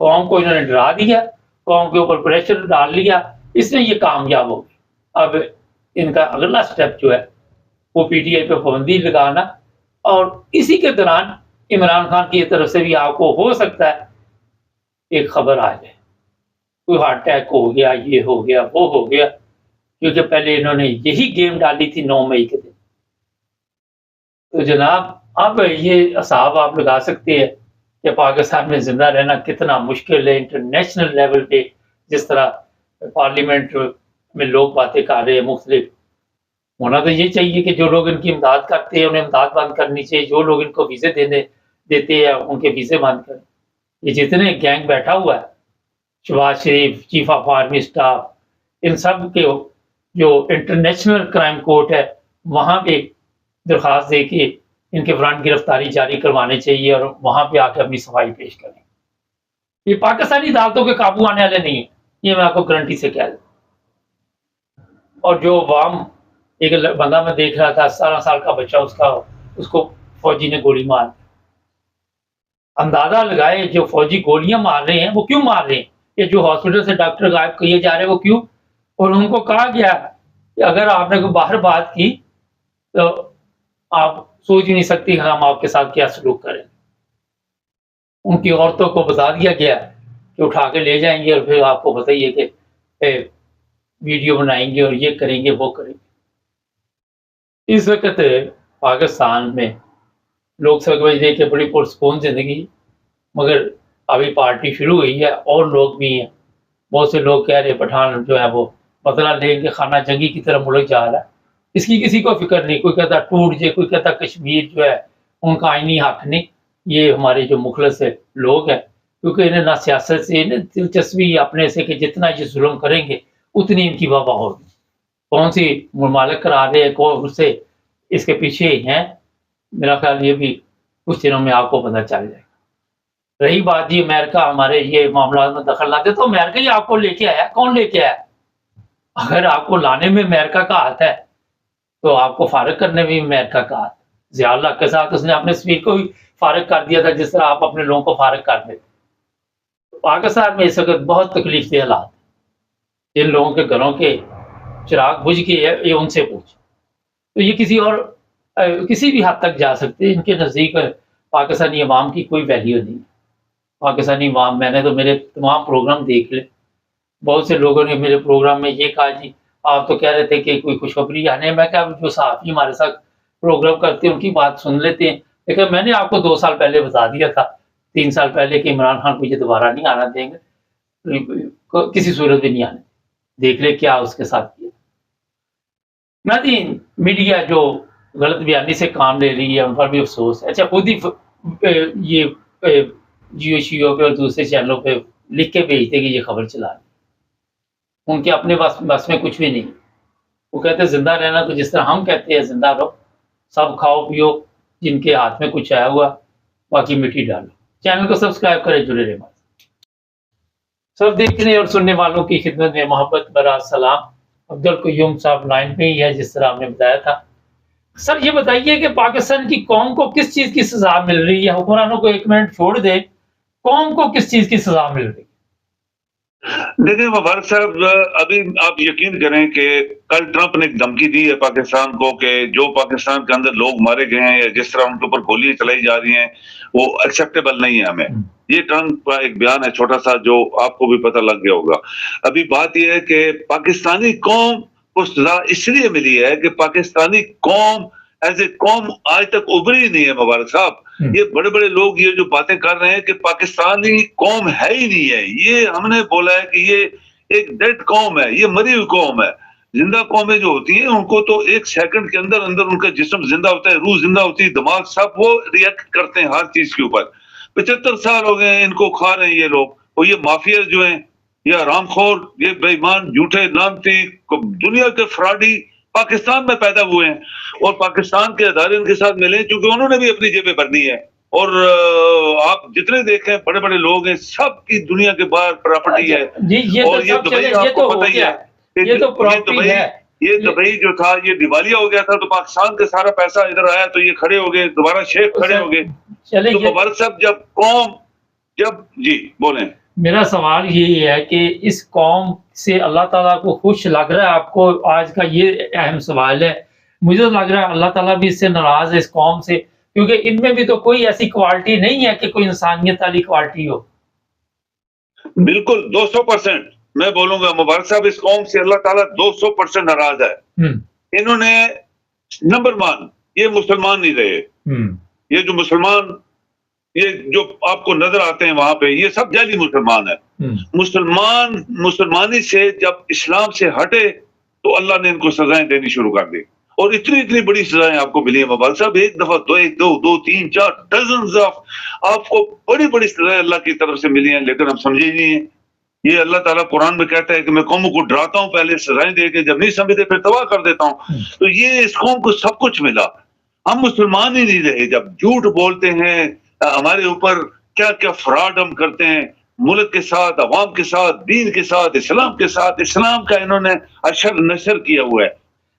Speaker 3: قوم کو انہوں نے ڈرا دیا، قوم کے اوپر پریشر ڈال لیا، اس میں یہ کامیاب ہو گئے۔ اب ان کا اگلا سٹیپ جو ہے وہ پی ٹی آئی پہ پابندی لگانا، اور اسی کے دوران عمران خان کی طرف سے بھی آپ کو ہو سکتا ہے ایک خبر آ جائے، کوئی ہارٹ اٹیک ہو گیا، یہ ہو گیا، وہ ہو گیا، کیونکہ پہلے انہوں نے یہی گیم ڈالی تھی 9 مئی کے دن۔ تو جناب اب یہ حساب آپ لگا سکتے ہیں کہ پاکستان میں زندہ رہنا کتنا مشکل ہے انٹرنیشنل لیول پہ، جس طرح پارلیمنٹ میں لوگ باتیں کر رہے ہیں مختلف۔ ہونا تو یہ چاہیے کہ جو لوگ ان کی امداد کرتے ہیں انہیں امداد بند کرنی چاہیے، جو لوگ ان کو ویزے دیتے ہیں ان کے ویزے بند کریں۔ یہ جتنے گینگ بیٹھا ہوا ہے، شہباز شریف، چیف آف آرمی اسٹاف، ان سب کے جو انٹرنیشنل کرائم کورٹ ہے وہاں پہ درخواست دے کے ان کے فرانٹ گرفتاری جاری کروانے چاہیے، اور وہاں پہ آ کے اپنی صفائی پیش کریں۔ یہ پاکستانی عدالتوں کے قابو آنے والے نہیں ہیں، یہ میں آپ کو گارنٹی سے کہہ دوں۔ اور جو عوام، ایک بندہ میں دیکھ رہا تھا 17 سال کا بچہ، اس کو فوجی نے گولی مار دی۔ اندازہ لگائے جو فوجی گولیاں مار رہے ہیں وہ کیوں مار رہے ہیں، کہ جو ہاسپٹل سے ڈاکٹر غائب کیے جا رہے ہیں وہ کیوں؟ اور ان کو کہا گیا کہ اگر آپ نے کوئی باہر بات کی تو آپ سوچ نہیں سکتی ہم آپ کے ساتھ کیا سلوک کریں۔ ان کی عورتوں کو بتا دیا گیا کہ اٹھا کے لے جائیں گے، اور پھر آپ کو بتائیے کہ ویڈیو بنائیں گے اور یہ کریں گے وہ کریں گے۔ اس وقت پاکستان میں لوگ سمجھ رہے کہ بڑی پرسکون زندگی، مگر ابھی پارٹی شروع ہوئی ہے اور لوگ بھی ہیں، بہت سے لوگ کہہ رہے پٹھان جو ہے وہ بدلہ لیں گے، خانہ جنگی کی طرف ملک جا رہا ہے۔ اس کی کسی کو فکر نہیں، کوئی کہتا ٹوٹ جائے، کوئی کہتا کشمیر جو ہے ان کا آئینی حق نہیں۔ یہ ہمارے جو مخلص لوگ ہیں، کیونکہ انہیں نہ سیاست سے دلچسپی اپنے سے کہ جتنا یہ ظلم کریں گے اتنی ان کی وبا ہوگی۔ کون سی ممالک کرا رہے ہیں، کون سے اس کے پیچھے ہیں، میرا خیال یہ بھی کچھ دنوں میں آپ کو پتہ چل جائے گا۔ رہی بات جی امریکہ ہمارے یہ معاملات میں دخل نہ دے، تو امریکہ ہی آپ کو لے کے آیا، کون لے کے آیا؟ اگر آپ کو لانے میں امریکہ کا ہاتھ ہے تو آپ کو فارغ کرنے میں امریکہ کا ہاتھ۔ ضیاء اللہ کے ساتھ اس نے اپنے سفیر کو بھی فارغ کر دیا تھا، جس طرح آپ اپنے لوگوں کو فارغ کر دیتے۔ پاکستان میں اس وقت بہت تکلیف دہ حالات ہیں، جن لوگوں کے گھروں کے چراغ بجھ گئے ہیں یہ ان سے پوچھ، تو یہ کسی بھی حد تک جا سکتے ہیں۔ ان کے نزدیک پاکستانی عوام کی کوئی ویلیو نہیں ہے۔ پاکستانی عوام، میں نے تو میرے تمام پروگرام دیکھ لے، بہت سے لوگوں نے میرے پروگرام میں یہ کہا جی آپ تو کہہ رہے تھے کہ کوئی خوشخبری آنے، میں کہا جو صحافی ہمارے ساتھ پروگرام کرتے ہیں ان کی بات سن لیتے ہیں، لیکن میں نے آپ کو 2 سال پہلے بتا دیا تھا، 3 سال پہلے، کہ عمران خان کو یہ دوبارہ نہیں آنا دیں گے، کسی صورت بھی نہیں آنے۔ دیکھ لے کیا اس کے ساتھ کیا۔ ناظرین، میڈیا جو غلط بیانی سے کام لے رہی ہے ان پر بھی افسوس ہے۔ اچھا خود ہی یہ جیو شیو پہ اور دوسرے چینلوں پہ لکھ کے بھیجتے کہ یہ خبر چلا رہی، ان کے اپنے بس میں کچھ بھی نہیں۔ وہ کہتے ہیں زندہ رہنا تو جس طرح ہم کہتے ہیں زندہ رہو، سب کھاؤ پیو، جن کے ہاتھ میں کچھ آیا ہوا باقی مٹی ڈالو۔ چینل کو سبسکرائب کریں، جڑے رہے ہمارے سب دیکھنے اور سننے والوں کی خدمت میں محبت برا سلام۔ عبد القیوم صاحب لائن پہ ہی ہے، جس طرح ہم نے بتایا تھا سر یہ بتائیے کہ پاکستان کی قوم کو کس چیز کی سزا مل رہی ہے؟ حکمرانوں کو ایک منٹ چھوڑ دے، قوم کو کس چیز کی سزا مل رہی ہے؟
Speaker 2: دیکھیں مبارک صاحب، ابھی آپ یقین کریں کہ کل ٹرمپ نے ایک دھمکی دی ہے پاکستان کو کہ جو پاکستان کے اندر لوگ مارے گئے ہیں یا جس طرح ان کے اوپر گولیاں چلائی جا رہی ہیں وہ ایکسیپٹیبل نہیں ہے ہمیں. یہ ٹرمپ کا ایک بیان ہے چھوٹا سا جو آپ کو بھی پتہ لگ گیا ہوگا. ابھی بات یہ ہے کہ پاکستانی قوم کو سزا اس لیے ملی ہے کہ پاکستانی قوم ایز اے قوم آج تک ابھری نہیں ہے مبارک صاحب. یہ بڑے بڑے لوگ یہ جو باتیں کر رہے ہیں کہ پاکستانی قوم ہے ہی نہیں ہے، یہ ہم نے بولا ہے کہ یہ ایک ڈیڈ قوم ہے، یہ مری ہوئی قوم ہے. زندہ قومیں جو ہوتی ہیں ان کو تو ایک سیکنڈ کے اندر اندر ان کا جسم زندہ ہوتا ہے، روح زندہ ہوتی ہے، دماغ سب وہ ریئیکٹ کرتے ہیں ہر چیز کے اوپر. 75 سال ہو گئے ہیں ان کو کھا رہے ہیں یہ لوگ، اور یہ مافیا جو ہیں یہ رام خور، یہ بے ایمان جھوٹے لانتی دنیا کے فراڈی پاکستان میں پیدا ہوئے ہیں، اور پاکستان کے ادارے ان کے ساتھ ملے کیونکہ انہوں نے بھی اپنی جیبیں بھرنی ہے. اور آپ جتنے دیکھیں بڑے بڑے لوگ ہیں سب کی دنیا کے باہر پراپرٹی ہے. اور یہ دبئی آپ کو پتہ ہی ہے، یہ دبئی جو تھا یہ دیوالیہ ہو گیا تھا تو پاکستان کا سارا پیسہ ادھر آیا تو یہ کھڑے ہو گئے، دوبارہ شیخ کھڑے ہو گئے. تو مبارک صاحب جب جی بولیں.
Speaker 3: میرا سوال یہی ہے کہ اس قوم سے اللہ تعالیٰ کو خوش لگ رہا ہے؟ آپ کو آج کا یہ اہم سوال ہے. مجھے تو لگ رہا ہے اللہ تعالیٰ بھی اس سے ناراض ہے، اس قوم سے، کیونکہ ان میں بھی تو کوئی ایسی کوالٹی نہیں ہے کہ کوئی انسانیت والی کوالٹی ہو.
Speaker 2: بالکل 200% میں بولوں گا مبارک صاحب، اس قوم سے اللہ تعالیٰ 200% ناراض ہے. انہوں نے نمبر 1 یہ مسلمان نہیں رہے. یہ جو مسلمان یہ جو آپ کو نظر آتے ہیں وہاں پہ یہ سب جعلی مسلمان ہیں. مسلمانی سے جب اسلام سے ہٹے تو اللہ نے ان کو سزائیں دینی شروع کر دی، اور اتنی بڑی سزائیں آپ کو ملی ہیں مبارک صاحب. ایک دفعہ دو تین چار ڈزنز آپ کو بڑی سزائیں اللہ کی طرف سے ملی ہیں، لیکن ہم سمجھے ہی نہیں ہیں. یہ اللہ تعالیٰ قرآن میں کہتا ہے کہ میں قوموں کو ڈراتا ہوں پہلے سزائیں دے کے، جب نہیں سمجھتے پھر تباہ کر دیتا ہوں. تو یہ اس قوم کو سب کچھ ملا. ہم مسلمان ہی نہیں رہے، جب جھوٹ بولتے ہیں ہمارے اوپر کیا کیا فراڈ ہم کرتے ہیں ملک کے ساتھ، عوام کے ساتھ، دین کے ساتھ، اسلام کے ساتھ. اسلام کا انہوں نے اشر نشر کیا ہوا ہے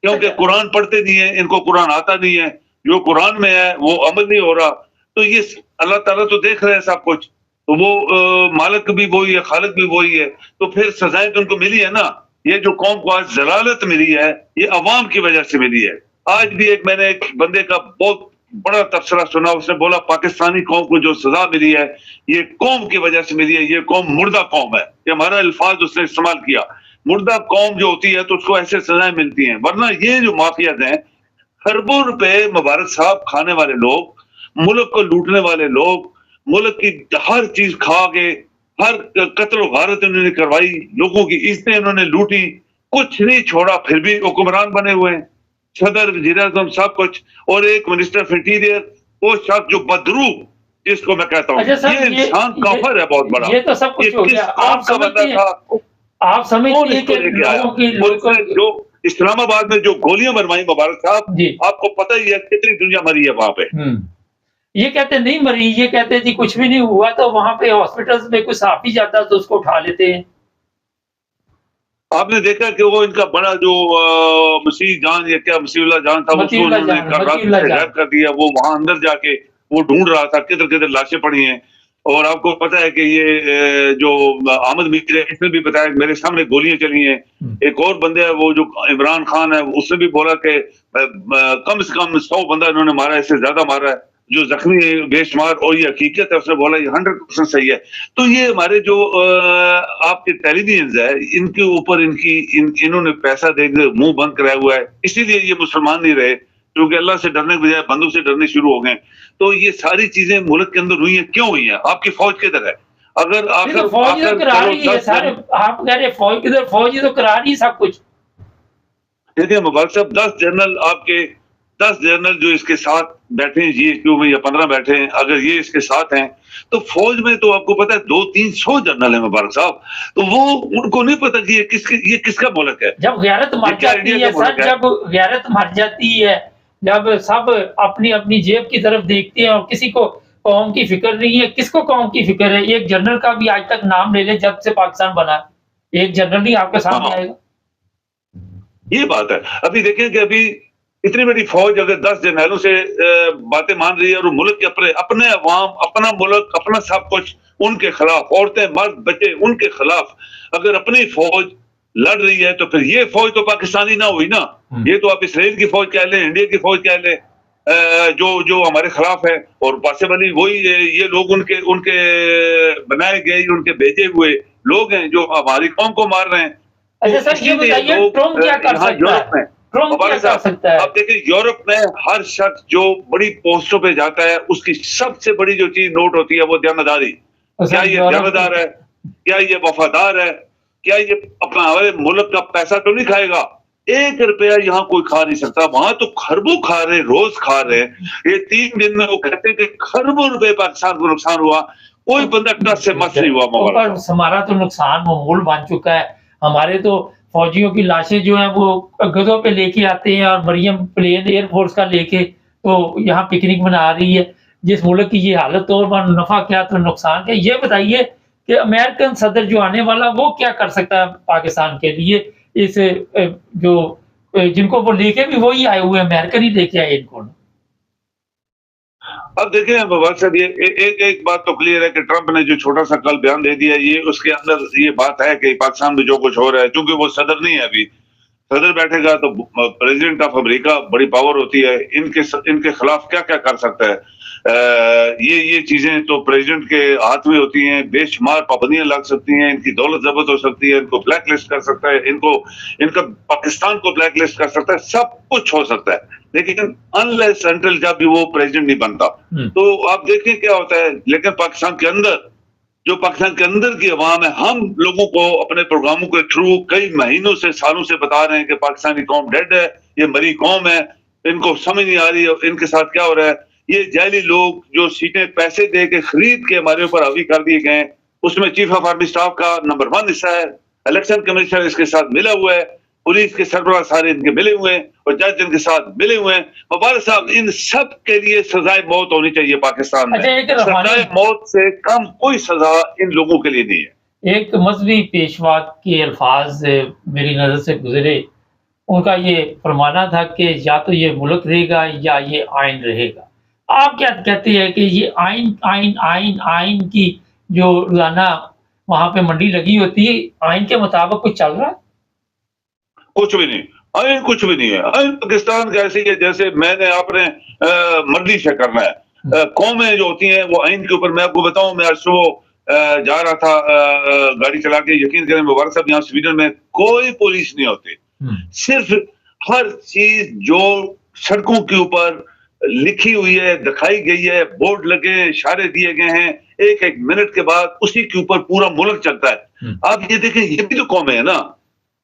Speaker 2: کیونکہ قرآن پڑھتے نہیں ہیں، ان کو قرآن آتا نہیں ہے، جو قرآن میں ہے وہ عمل نہیں ہو رہا. تو یہ اللہ تعالیٰ تو دیکھ رہے ہیں سب کچھ، تو وہ مالک بھی وہی ہے، خالق بھی وہی ہے. تو پھر سزائیں تو ان کو ملی ہے نا. یہ جو قوم کو آج ضلالت ملی ہے یہ عوام کی وجہ سے ملی ہے. آج بھی میں نے ایک بندے کا بہت بڑا تبصرہ سنا، اس نے بولا پاکستانی قوم کو جو سزا ملی ہے یہ قوم کی وجہ سے ملی ہے، یہ قوم مردہ قوم ہے. یہ ہمارا الفاظ اس نے استعمال کیا. مردہ قوم جو ہوتی ہے تو اس کو ایسے سزائیں ملتی ہیں، ورنہ یہ جو مافیاز ہیں خربوں روپے مبارک صاحب کھانے والے لوگ، ملک کو لوٹنے والے لوگ، ملک کی ہر چیز کھا کے، ہر قتل و غارت انہوں نے کروائی، لوگوں کی عزتیں انہوں نے لوٹی، کچھ نہیں چھوڑا، پھر بھی حکمران بنے ہوئے ہیں، صدر، وزیر اعظم، سب کچھ. اور ایک منسٹر آف انٹیریئر، وہ شخص جو بدرو جس کو میں کہتا ہوں یہ انسان کافر ہے بہت بڑا.
Speaker 3: یہ تو سب کچھ ہو گیا. آپ سمجھتے ہیں کہ
Speaker 2: جو اسلام آباد میں جو گولیاں مروائی مبارک صاحب، آپ کو پتہ ہی ہے کتنی دنیا مری ہے وہاں پہ.
Speaker 3: یہ کہتے نہیں مری، یہ کہتے جی کچھ بھی نہیں ہوا، تو وہاں پہ ہاسپٹلز میں کوئی صحافی جاتا تو اس کو اٹھا لیتے ہیں.
Speaker 2: آپ نے دیکھا کہ وہ ان کا بڑا جو مسیح جان یا کیا مسیح اللہ جان تھا، اس کو انہوں نے غائب کر دیا. وہ وہاں اندر جا کے وہ ڈھونڈ رہا تھا کدھر لاشیں پڑی ہیں. اور آپ کو پتا ہے کہ یہ جو احمد میر ہے اس نے بھی بتایا کہ میرے سامنے گولیاں چلی ہیں. ایک اور بندہ ہے وہ جو عمران خان ہے، اس نے بھی بولا کہ کم سے کم 100 بندہ انہوں نے مارا ہے، اس سے زیادہ مارا ہے، جو زخمی ہے بے شمار. اور یہ حقیقت ہے، اس نے بولا یہ 100% صحیح ہے. تو یہ ہمارے جو آپ کے ٹیلی ویژنز ہے ان کے اوپر انہوں نے پیسہ دے کے منہ بند کرایا ہوا ہے، اسی لیے یہ مسلمان نہیں رہے، کیونکہ اللہ سے ڈرنے کے بجائے بندوں سے ڈرنے شروع ہو گئے. تو یہ ساری چیزیں ملک کے اندر ہوئی ہیں، کیوں ہوئی ہیں؟ آپ کی فوج کدھر ہے؟ اگر
Speaker 3: فوج تو کرا رہی ہے سارے، آپ کہہ رہے فوج کدھر؟ فوج تو کرا رہی ہے سب کچھ.
Speaker 2: دیکھیں مبارک صاحب 10 جنرل آپ کے 10 جنرل جو اس کے ساتھ بیٹھے ہیں GHQ میں یا 15 بیٹھے ہیں، اگر یہ اس کے ساتھ ہیں تو فوج میں تو آپ کو پتا ہے 200-300 جنرل ہیں مبارک صاحب. تو وہ ان کو نہیں پتا کہ یہ کس کا ملک ہے.
Speaker 3: جب غیرت مر جاتی ہے سر، جب غیرت مر جاتی ہے، جب سب اپنی جیب کی طرف دیکھتے ہیں اور کسی کو قوم کی فکر نہیں ہے. کس کو قوم کی فکر ہے؟ ایک جنرل کا بھی آج تک نام لے لے جب سے پاکستان بنا، ایک جنرل نہیں آپ کے سامنے آئے گا.
Speaker 2: یہ بات ہے. ابھی دیکھیں کہ ابھی اتنی بڑی فوج اگر 10 جرنیلوں سے باتیں مان رہی ہے اور ملک کے اپنے عوام، اپنا ملک، اپنا سب کچھ ان کے خلاف، عورتیں مرد بچے ان کے خلاف اگر اپنی فوج لڑ رہی ہے تو پھر یہ فوج تو پاکستانی نہ ہوئی نا. یہ تو آپ اسرائیل کی فوج کہہ لیں، انڈیا کی فوج کہہ لیں، جو ہمارے خلاف ہے. اور پاسبلی وہی یہ لوگ ان کے بنائے گئے، ان کے بھیجے ہوئے لوگ ہیں جو ہماری قوم کو مار رہے ہیں.
Speaker 3: اچھا سر یہ بتائیے ٹرمپ کیا کر سکتا ہے؟
Speaker 2: اب دیکھیں یورپ میں ہر شخص جو بڑی پوسٹوں پہ جاتا ہے اس کی سب سے بڑی جو چیز نوٹ ہوتی ہے وہ دیانتداری. کیا یہ دیانتدار ہے؟ کیا یہ وفادار ہے؟ کیا یہ اپنا ہمارے ملک کا پیسہ تو نہیں کھائے گا؟ 1 روپیہ یہاں کوئی کھا نہیں سکتا، وہاں تو خربوں کھا رہے، روز کھا رہے. یہ 3 دن میں وہ کہتے ہیں کہ خربوں روپے پاکستان کو نقصان ہوا، کوئی بندہ ٹس سے مس نہیں ہوا.
Speaker 3: ہمارا تو نقصان معمول بن چکا ہے. ہمارے تو فوجیوں کی لاشیں جو ہیں وہ گدھوں پہ لے کے آتے ہیں اور مریم پلین ایئر فورس کا لے کے تو یہاں پکنک منا رہی ہے. جس ملک کی یہ حالت ہو، نفع کیا تو نقصان کیا. یہ بتائیے کہ امریکن صدر جو آنے والا وہ کیا کر سکتا ہے پاکستان کے لیے؟ اس جو جن کو وہ لے کے بھی وہی آئے ہوئے امریکن ہی لے کے آئے ان کو.
Speaker 2: اب دیکھیں بابا صاحب، یہ ایک بات تو کلیئر ہے کہ ٹرمپ نے جو چھوٹا سا کل بیان دے دیا، یہ اس کے اندر یہ بات ہے کہ پاکستان میں جو کچھ ہو رہا ہے، چونکہ وہ صدر نہیں ہے ابھی. صدر بیٹھے گا تو پریزیڈنٹ آف امریکہ بڑی پاور ہوتی ہے، ان کے خلاف کیا کیا کر سکتا ہے. یہ چیزیں تو پریزیڈنٹ کے ہاتھ میں ہوتی ہیں. بے شمار پابندیاں لگ سکتی ہیں، ان کی دولت ضبط ہو سکتی ہے، ان کو بلیک لسٹ کر سکتا ہے، ان کا پاکستان کو بلیک لسٹ کر سکتا ہے، سب کچھ ہو سکتا ہے. لیکن انلیس انٹل جب بھی وہ پریزیڈنٹ نہیں بنتا تو آپ دیکھیں کیا ہوتا ہے. لیکن پاکستان کے اندر کی عوام ہے، ہم لوگوں کو اپنے پروگراموں کے تھرو کئی مہینوں سے سالوں سے بتا رہے ہیں کہ پاکستانی قوم ڈیڈ ہے، یہ مری قوم ہے. ان کو سمجھ نہیں آ رہی ہے ان کے ساتھ کیا ہو رہا ہے. یہ جعلی لوگ جو سیٹیں پیسے دے کے خرید کے ہمارے اوپر حاوی کر دیے گئے ہیں، اس میں چیف آف آرمی اسٹاف کا نمبر 1 حصہ ہے، الیکشن کمیشنر اس کے ساتھ ملا ہوا ہے، پولیس کے سربراہ سارے ان کے ملے ہوئے ہیں اور جج ان کے ساتھ ملے ہوئے ہیں. مبارک صاحب، ان سب کے لیے سزائے موت ہونی چاہیے پاکستان میں. سزائے موت سے کم کوئی سزا ان لوگوں کے لیے نہیں ہے.
Speaker 3: ایک مذہبی پیشوا کے الفاظ میری نظر سے گزرے. ان کا یہ فرمانا تھا کہ یا تو یہ ملک رہے گا یا یہ آئین رہے گا. آپ کیا کہتے ہیں کہ یہ آئین کی جو روزانہ وہاں پہ منڈی لگی ہوتی ہے، آئین کے مطابق کچھ چل رہا ہے؟
Speaker 2: کچھ بھی نہیں. آئین کچھ بھی نہیں ہے. آئین پاکستان کا ایسی ہے جیسے میں نے آپ نے مرضی سے کرنا ہے. قومیں جو ہوتی ہیں وہ آئین کے اوپر، میں آپ کو بتاؤں، میں آج صبح جا رہا تھا گاڑی چلا کے، یقین کریں مبارک صاحب، یہاں سویڈن میں کوئی پولیس نہیں ہوتی. صرف ہر چیز جو سڑکوں کے اوپر لکھی ہوئی ہے، دکھائی گئی ہے، بورڈ لگے، اشارے دیے گئے ہیں، 1 منٹ کے بعد اسی کے اوپر پورا ملک چلتا ہے. آپ یہ دیکھیں، یہ بھی تو قومیں ہیں نا.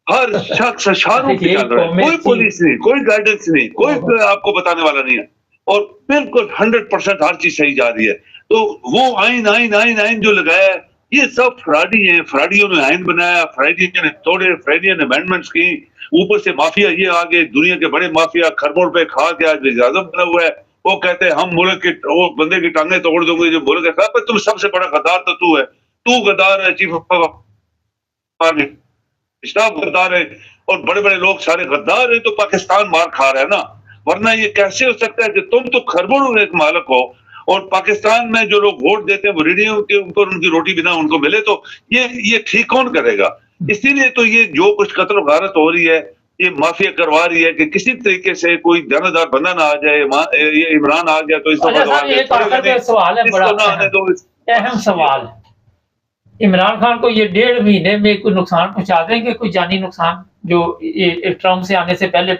Speaker 2: ہر شخص اشاروں پہ چل رہا ہے، کوئی پولیس نہیں، کوئی گائیڈنس نہیں، کوئی آپ کو بتانے والا نہیں ہے، اور بالکل 100% ہر چیز صحیح جا رہی ہے. تو وہ آئین جو لگایا ہے، یہ سب فراڈی ہیں. فراڈیوں نے آئین بنایا، فراڈیوں نے توڑے، فراڈیوں نے امینڈمنٹس کی. اوپر سے مافیا یہ آگے، دنیا کے بڑے مافیا خربوں روپے کھا کے آج وزیر اعظم بنا ہوا ہے. وہ کہتے ہیں ہم ملک کے وہ بندے کی ٹانگیں توڑ دوں گے جو ملک ہے. پر تم سب سے بڑا غدار تو ہے، تو غدار ہے، چیف آف اسٹاف غدار ہے، اور بڑے بڑے لوگ سارے غدار ہیں. تو پاکستان مار کھا رہا ہے نا. ورنہ یہ کیسے ہو سکتا ہے کہ تم تو خربوں روپے کے مالک ہو اور پاکستان میں جو لوگ ووٹ دیتے ہیں وہ ریڈیو کے اوپر ان کی روٹی بنا ان کو ملے؟ تو یہ ٹھیک کون کرے گا؟ اسی لیے تو یہ جو کچھ قتل و غارت ہو رہی ہے، یہ مافیا کروا رہی ہے کہ کسی طریقے سے کوئی دیانتدار بندہ نہ آ جائے. یہ عمران آ گیا تو اس
Speaker 3: سوال ہے، بڑا اہم سوال. عمران خان کو یہ 1.5 مہینے میں کوئی نقصان پہنچا دیں گے، کوئی جانی نقصان جو ٹرمپ سے آنے سے پہلے؟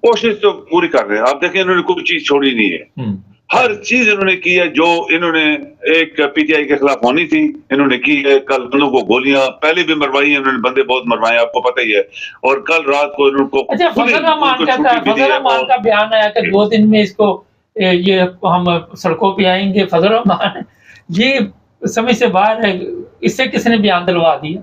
Speaker 2: کوشش تو پوری کر رہے ہیں. آپ دیکھیں انہوں نے کوئی چیز چھوڑی نہیں ہے. ہر چیز انہوں نے کی ہے جو انہوں نے ایک پی ٹی آئی کے خلاف ہونی تھی انہوں نے کی ہے. کل بندوں کو گولیاں پہلے بھی مروائی ہیں انہوں نے، بندے بہت مروائے آپ کو پتہ ہی ہے. اور کل رات کو انہوں کو
Speaker 3: فضل الرحمان کا بیان آیا کہ 2 دن میں اس کو یہ ہم سڑکوں پہ آئیں گے. فضل الرحمان یہ سمجھ سے باہر ہے. اس سے کس نے بیان دلوا دیا؟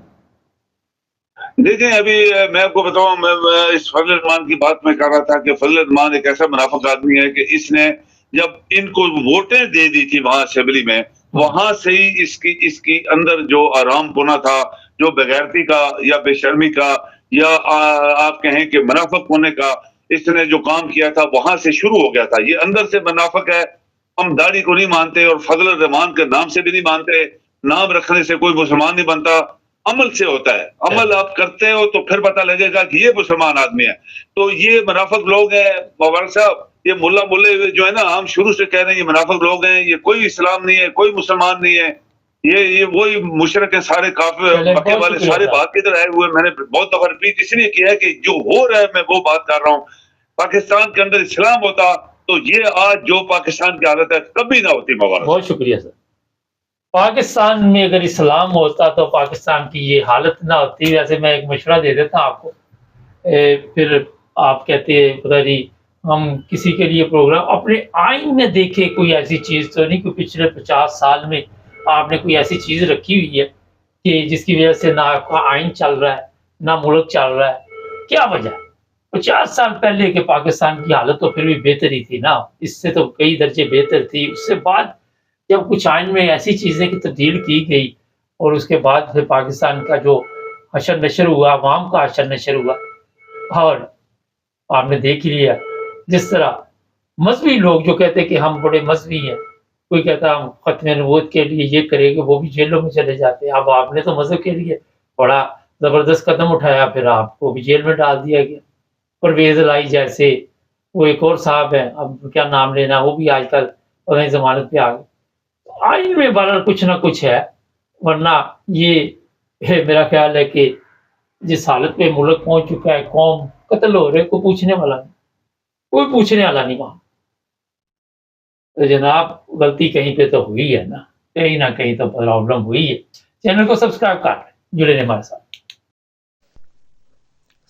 Speaker 2: دیکھیں ابھی میں آپ کو بتاؤں، میں اس فضل الرحمان کی بات میں کر رہا تھا کہ فضل الرحمان ایک ایسا منافق آدمی ہے کہ اس نے جب ان کو ووٹیں دے دی تھی وہاں اسمبلی میں، وہاں سے ہی اس کی اندر جو آرام پونا تھا، جو بغیرتی کا یا بے شرمی کا یا آپ کہیں کہ منافق ہونے کا اس نے جو کام کیا تھا وہاں سے شروع ہو گیا تھا. یہ اندر سے منافق ہے. ہم داڑھی کو نہیں مانتے اور فضل الرحمان کے نام سے بھی نہیں مانتے. نام رکھنے سے کوئی مسلمان نہیں بنتا, عمل سے ہوتا ہے. عمل آپ کرتے ہو تو پھر پتہ لگے گا کہ یہ مسلمان آدمی ہے. تو یہ منافق لوگ ہیں مبارک صاحب. یہ ملے جو ہے نا, ہم شروع سے کہہ رہے ہیں یہ منافق لوگ ہیں. یہ کوئی اسلام نہیں ہے, کوئی مسلمان نہیں ہے. یہ وہی مشرک ہیں سارے, کافر مکے والے سارے بات کدھر آئے ہوئے. میں نے بہت دفعہ ریپیٹ اس لیے کیا ہے کہ جو ہو رہا ہے میں وہ بات کر رہا ہوں. پاکستان کے اندر اسلام ہوتا تو یہ آج جو پاکستان کی حالت ہے کبھی نہ ہوتی. مبارک.
Speaker 3: بہت شکریہ سر. پاکستان میں اگر اسلام ہوتا تو پاکستان کی یہ حالت نہ ہوتی. ویسے میں ایک مشورہ دے دیتا آپ کو, پھر آپ کہتے ہیں پتہ نہیں ہم کسی کے لیے پروگرام اپنے آئین میں دیکھے کوئی ایسی چیز تو نہیں کہ پچھلے 50 سال میں آپ نے کوئی ایسی چیز رکھی ہوئی ہے کہ جس کی وجہ سے نہ آپ کا آئین چل رہا ہے نہ ملک چل رہا ہے. کیا وجہ ہے؟ 50 سال پہلے کے پاکستان کی حالت تو پھر بھی بہتر ہی تھی نا, اس سے تو کئی درجے بہتر تھی. اس سے بعد جب کچھ آئین میں ایسی چیزیں کی تبدیل کی گئی اور اس کے بعد پھر پاکستان کا جو حشر نشر ہوا, عوام کا حشر نشر ہوا, اور آپ نے دیکھ لیا جس طرح مذہبی لوگ جو کہتے کہ ہم بڑے مذہبی ہیں, کوئی کہتا ہم ختم نبوت کے لیے یہ کرے گا, وہ بھی جیلوں میں چلے جاتے. اب آپ نے تو مذہب کے لیے بڑا زبردست قدم اٹھایا, پھر آپ کو بھی جیل میں ڈال دیا گیا. پرویز الہی جیسے وہ ایک اور صاحب ہیں, اب کیا نام لینا, وہ بھی آج کل انہیں ضمانت پہ آ گئے. آئین میں بہرحال کچھ نہ کچھ ہے, ورنہ یہ میرا خیال ہے کہ جس حالت پہ ملک پہنچ چکا ہے, قوم قتل ہو رہے, کوئی پوچھنے والا نہیں, کوئی پوچھنے والا نہیں وہاں. تو جناب غلطی کہیں پہ تو ہوئی ہے نا, کہیں نہ کہیں تو پرابلم ہوئی ہے. چینل کو سبسکرائب کر لیں, جڑے رہیں ہمارے ساتھ.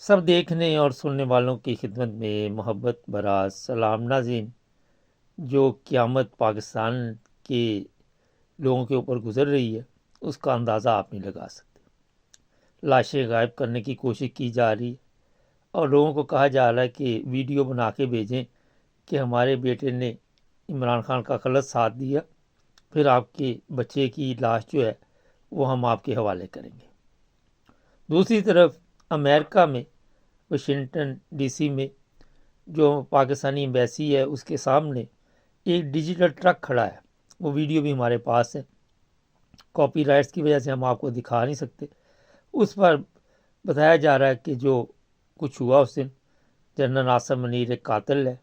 Speaker 1: سب دیکھنے اور سننے والوں کی خدمت میں محبت بھرا سلام. ناظرین, جو قیامت پاکستان کے لوگوں کے اوپر گزر رہی ہے اس کا اندازہ آپ نہیں لگا سکتے. لاشیں غائب کرنے کی کوشش کی جا رہی ہے اور لوگوں کو کہا جا رہا ہے کہ ویڈیو بنا کے بھیجیں کہ ہمارے بیٹے نے عمران خان کا غلط ساتھ دیا, پھر آپ کے بچے کی لاش جو ہے وہ ہم آپ کے حوالے کریں گے. دوسری طرف امریکہ میں واشنگٹن ڈی سی میں جو پاکستانی ایمبیسی ہے اس کے سامنے ایک ڈیجیٹل ٹرک کھڑا ہے. وہ ویڈیو بھی ہمارے پاس ہے, کاپی رائٹس کی وجہ سے ہم آپ کو دکھا نہیں سکتے. اس پر بتایا جا رہا ہے کہ جو کچھ ہوا اس دن, جنرل ناصر منیر ایک قاتل ہے,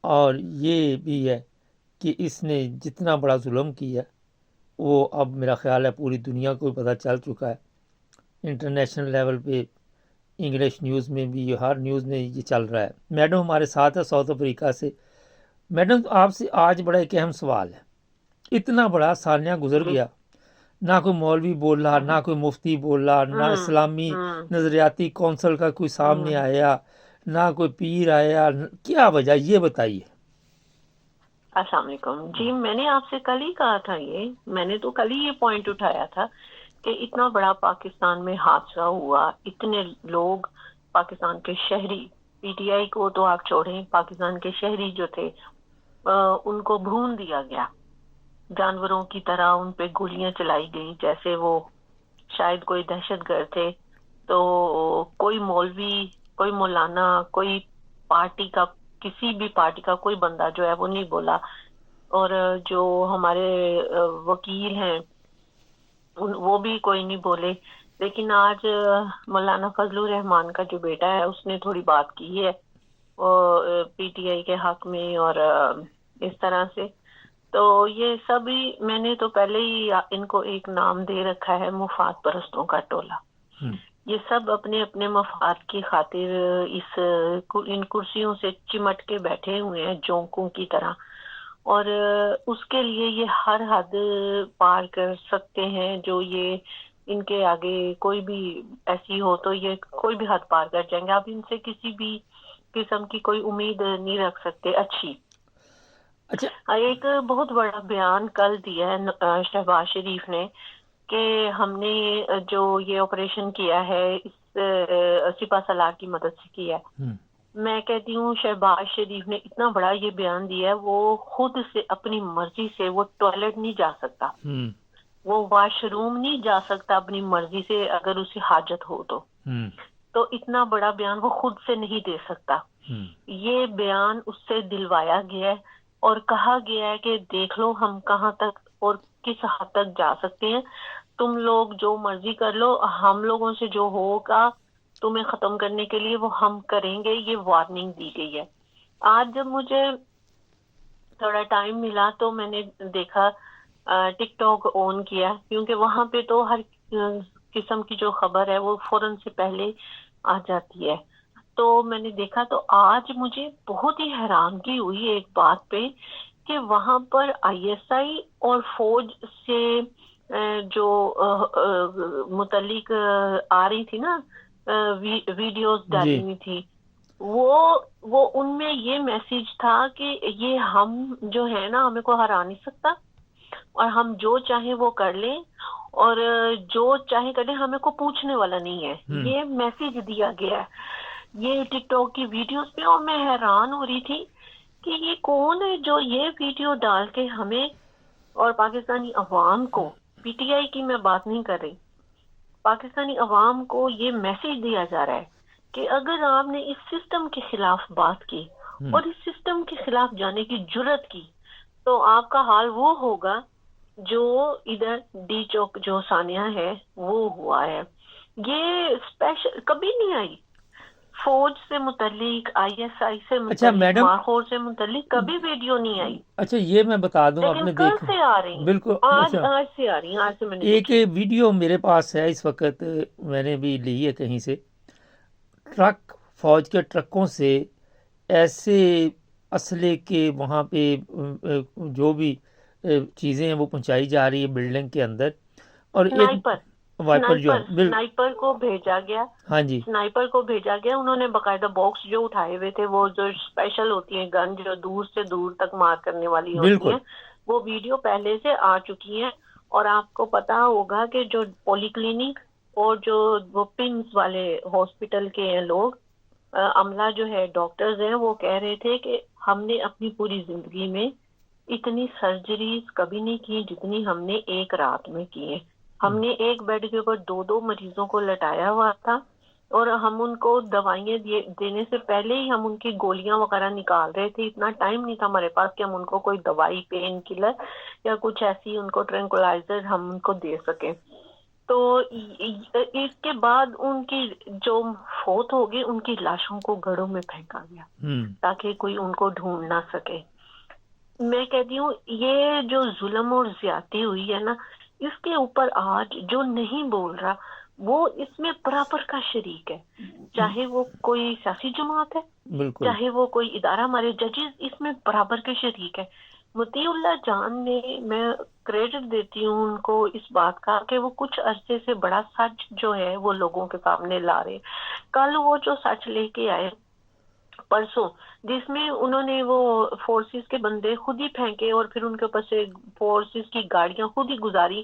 Speaker 1: اور یہ بھی ہے کہ اس نے جتنا بڑا ظلم کیا وہ اب میرا خیال ہے پوری دنیا کو پتہ چل چکا ہے. انٹرنیشنل لیول پہ انگلش نیوز میں بھی, ہر نیوز میں یہ چل رہا ہے. میڈم ہمارے ساتھ ہے ساؤتھ افریقہ سے. میڈم آپ سے آج بڑا ایک اہم سوال ہے. اتنا بڑا سانیہ گزر گیا, نہ کوئی مولوی بول رہا, نہ کوئی مفتی بول رہا, نہ اسلامی نظریاتی کونسل کا کوئی سامنے آیا, نہ کوئی پیر آیا. کیا وجہ یہ بتائیے.
Speaker 4: السلام علیکم. جی میں نے آپ سے کل ہی کہا تھا, میں نے تو کل ہی یہ پوائنٹ اٹھایا تھا کہ اتنا بڑا پاکستان میں حادثہ ہوا, اتنے لوگ پاکستان کے شہری, پی ٹی آئی کو تو آپ چھوڑیں, پاکستان کے شہری جو تھے ان کو بھون دیا گیا, جانوروں کی طرح ان پہ گولیاں چلائی گئیں جیسے وہ شاید کوئی دہشت گرد تھے. تو کوئی مولوی, کوئی مولانا, کوئی پارٹی کا, کسی بھی پارٹی کا کوئی بندہ جو ہے وہ نہیں بولا, اور جو ہمارے وکیل ہیں وہ بھی کوئی نہیں بولے. لیکن آج مولانا فضل الرحمان کا جو بیٹا ہے اس نے تھوڑی بات کی ہے پی ٹی آئی کے حق میں اور اس طرح سے. تو یہ سبھی میں نے تو پہلے ہی ان کو ایک نام دے رکھا ہے, مفاد پرستوں کا ٹولہ. یہ سب اپنے اپنے مفاد کی خاطر ان کرسیوں سے چمٹ کے بیٹھے ہوئے ہیں جونکوں کی طرح, اور اس کے لیے یہ ہر حد پار کر سکتے ہیں. جو یہ ان کے آگے کوئی بھی ایسی ہو تو یہ کوئی بھی حد پار کر جائیں گے. آپ ان سے کسی بھی قسم کی کوئی امید نہیں رکھ سکتے اچھی. ایک بہت بڑا بیان کل دیا ہے شہباز شریف نے کہ ہم نے جو یہ آپریشن کیا ہے اس سپہ سالار کی مدد سے کیا ہے. میں کہتی ہوں شہباز شریف نے اتنا بڑا یہ بیان دیا ہے, وہ خود سے اپنی مرضی سے وہ ٹوائلٹ نہیں جا سکتا, وہ واش روم نہیں جا سکتا اپنی مرضی سے اگر اسے حاجت ہو تو اتنا بڑا بیان وہ خود سے نہیں دے سکتا. یہ بیان اس سے دلوایا گیا ہے اور کہا گیا ہے کہ دیکھ لو ہم کہاں تک اور کس حد تک جا سکتے ہیں, تم لوگ جو مرضی کر لو, ہم لوگوں سے جو ہوگا تمہیں ختم کرنے کے لیے وہ ہم کریں گے. یہ وارننگ دی گئی ہے. آج جب مجھے تھوڑا ٹائم ملا تو میں نے دیکھا ٹک ٹاک آن کیا, کیونکہ وہاں پہ تو ہر قسم کی جو خبر ہے وہ فوراً سے پہلے آ جاتی ہے. تو میں نے دیکھا تو آج مجھے بہت ہی حیرانگی ہوئی ایک بات پہ کہ وہاں پر آئی ایس آئی اور فوج سے جو متعلق آ رہی تھی نا ویڈیوز ڈالی ہوئی تھی, وہ ان میں یہ میسج تھا کہ یہ ہم جو ہے نا ہمیں کو ہرا نہیں سکتا اور ہم جو چاہیں وہ کر لیں اور جو چاہیں کر لیں, ہمیں کو پوچھنے والا نہیں ہے. یہ میسج دیا گیا ہے یہ ٹک ٹاک کی ویڈیوز پہ, اور میں حیران ہو رہی تھی کہ یہ کون ہے جو یہ ویڈیو ڈال کے ہمیں اور پاکستانی عوام کو, پی ٹی آئی کی میں بات نہیں کر رہی, پاکستانی عوام کو یہ میسج دیا جا رہا ہے کہ اگر آپ نے اس سسٹم کے خلاف بات کی اور اس سسٹم کے خلاف جانے کی جرت کی تو آپ کا حال وہ ہوگا جو ادھر ڈی چوک جو ثانیہ ہے وہ ہوا ہے. یہ اسپیشل کبھی نہیں آئی فوج سے متعلق, آئی ایس آئی سے متعلق, ماخور سے متعلق کبھی ویڈیو نہیں آئی.
Speaker 1: اچھا یہ میں بتا دوں, آپ نے
Speaker 4: لیکن کل سے آ رہی ہیں,
Speaker 1: بالکل
Speaker 4: آج سے آ رہی ہیں, آج سے میں نے
Speaker 1: ایک ویڈیو میرے پاس ہے اس وقت, میں نے بھی لی ہے کہیں سے. ٹرک, فوج کے ٹرکوں سے ایسے اسلحے کے وہاں پہ جو بھی چیزیں ہیں وہ پہنچائی جا رہی ہے بلڈنگ کے اندر, اور ایک وائپر جو ہے
Speaker 4: سنائپر کو بھیجا گیا.
Speaker 1: ہاں جی,
Speaker 4: سنائپر کو بھیجا گیا. انہوں نے باقاعدہ باکس جو اٹھائے ہوئے تھے, وہ جو اسپیشل ہوتی ہیں گن جو دور سے دور تک مار کرنے والی ہوتی ہیں, وہ ویڈیو پہلے سے آ چکی ہیں. اور آپ کو پتا ہوگا کہ جو پولی کلینک اور جو وہ پنس والے ہاسپٹل کے ہیں لوگ, عملہ جو ہے ڈاکٹرز ہیں, وہ کہہ رہے تھے کہ ہم نے اپنی پوری زندگی میں اتنی سرجریز کبھی نہیں کی جتنی ہم نے ایک رات میں کی ہیں. ہم نے ایک بیڈ کے اوپر 2 مریضوں کو لٹایا ہوا تھا اور ہم ان کو دوائیں دینے سے پہلے ہی ہم ان کی گولیاں وغیرہ نکال رہے تھے. اتنا ٹائم نہیں تھا ہمارے پاس کہ ہم ان کو کوئی دوائی, پین کلر یا کچھ ایسی ان کو ٹرینکولائزر ہم ان کو دے سکیں. تو اس کے بعد ان کی جو فوت ہوگی ان کی لاشوں کو گڑھوں میں پھینکا گیا تاکہ کوئی ان کو ڈھونڈ نہ سکے. میں کہتی ہوں یہ جو ظلم اور زیادتی ہوئی ہے نا, اس کے اوپر آج جو نہیں بول رہا وہ اس میں برابر کا شریک ہے, چاہے وہ کوئی سیاسی جماعت ہے, چاہے وہ کوئی ادارہ, ہمارے ججز اس میں برابر کے شریک ہے. مطیع اللہ جان نے, میں کریڈٹ دیتی ہوں ان کو اس بات کا کہ وہ کچھ عرصے سے بڑا سچ جو ہے وہ لوگوں کے سامنے لا رہے. کل وہ جو سچ لے کے آئے پرسوں, جس میں انہوں نے وہ فورسز کے بندے خود ہی پھینکے اور پھر ان کے اوپر سے فورسز کی گاڑیاں خود ہی گزاری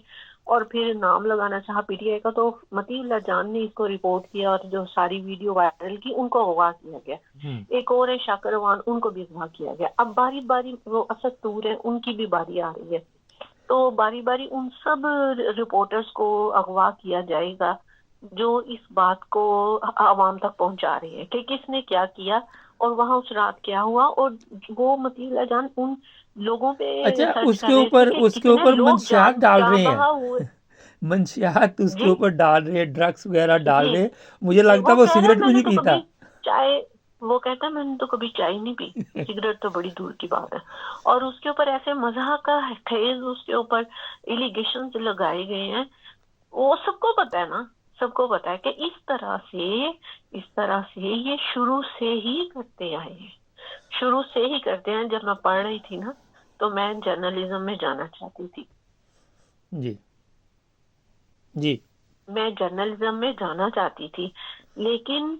Speaker 4: اور پھر نام لگانا چاہا پی ٹی آئی کا, تو مطیع اللہ جان نے اس کو رپورٹ کیا اور جو ساری ویڈیو وائرل کی ان کو اغوا کیا گیا. ایک اور ہے شاکر روان, ان کو بھی اغوا کیا گیا. اب باری باری وہ اسد طور ہے, ان کی بھی باری آ رہی ہے. تو باری باری ان سب رپورٹرز کو اغوا کیا جائے گا جو اس بات کو عوام تک پہنچا رہے ہیں کہ کس نے کیا کیا اور وہاں اس رات کیا ہوا. اور وہ مطیع اللہ جان ان لوگوں پہ
Speaker 1: اس کے اوپر منشیات ڈال رہے ہیں, منشیات اس کے اوپر ڈال رہے ہیں, ڈرگس وغیرہ ڈال رہے ہیں. مجھے لگتا ہے وہ سگریٹ بھی نہیں پیتا.
Speaker 4: چائے وہ کہتا ہے میں نے تو کبھی چائے نہیں پی, سگریٹ تو بڑی دور کی بات ہے. اور اس کے اوپر ایسے مزاح کا خیز اس کے اوپر ایلیگیشنز لگائے گئے ہیں. وہ سب کو پتا ہے نا, سب کو پتا ہے کہ اس طرح سے یہ شروع سے ہی کرتے آئے ہیں, شروع سے ہی کرتے ہیں. جب میں پڑھ رہی تھی نا تو میں جرنلزم میں جانا چاہتی تھی.
Speaker 1: جی
Speaker 4: میں جرنلزم میں جانا چاہتی تھی, لیکن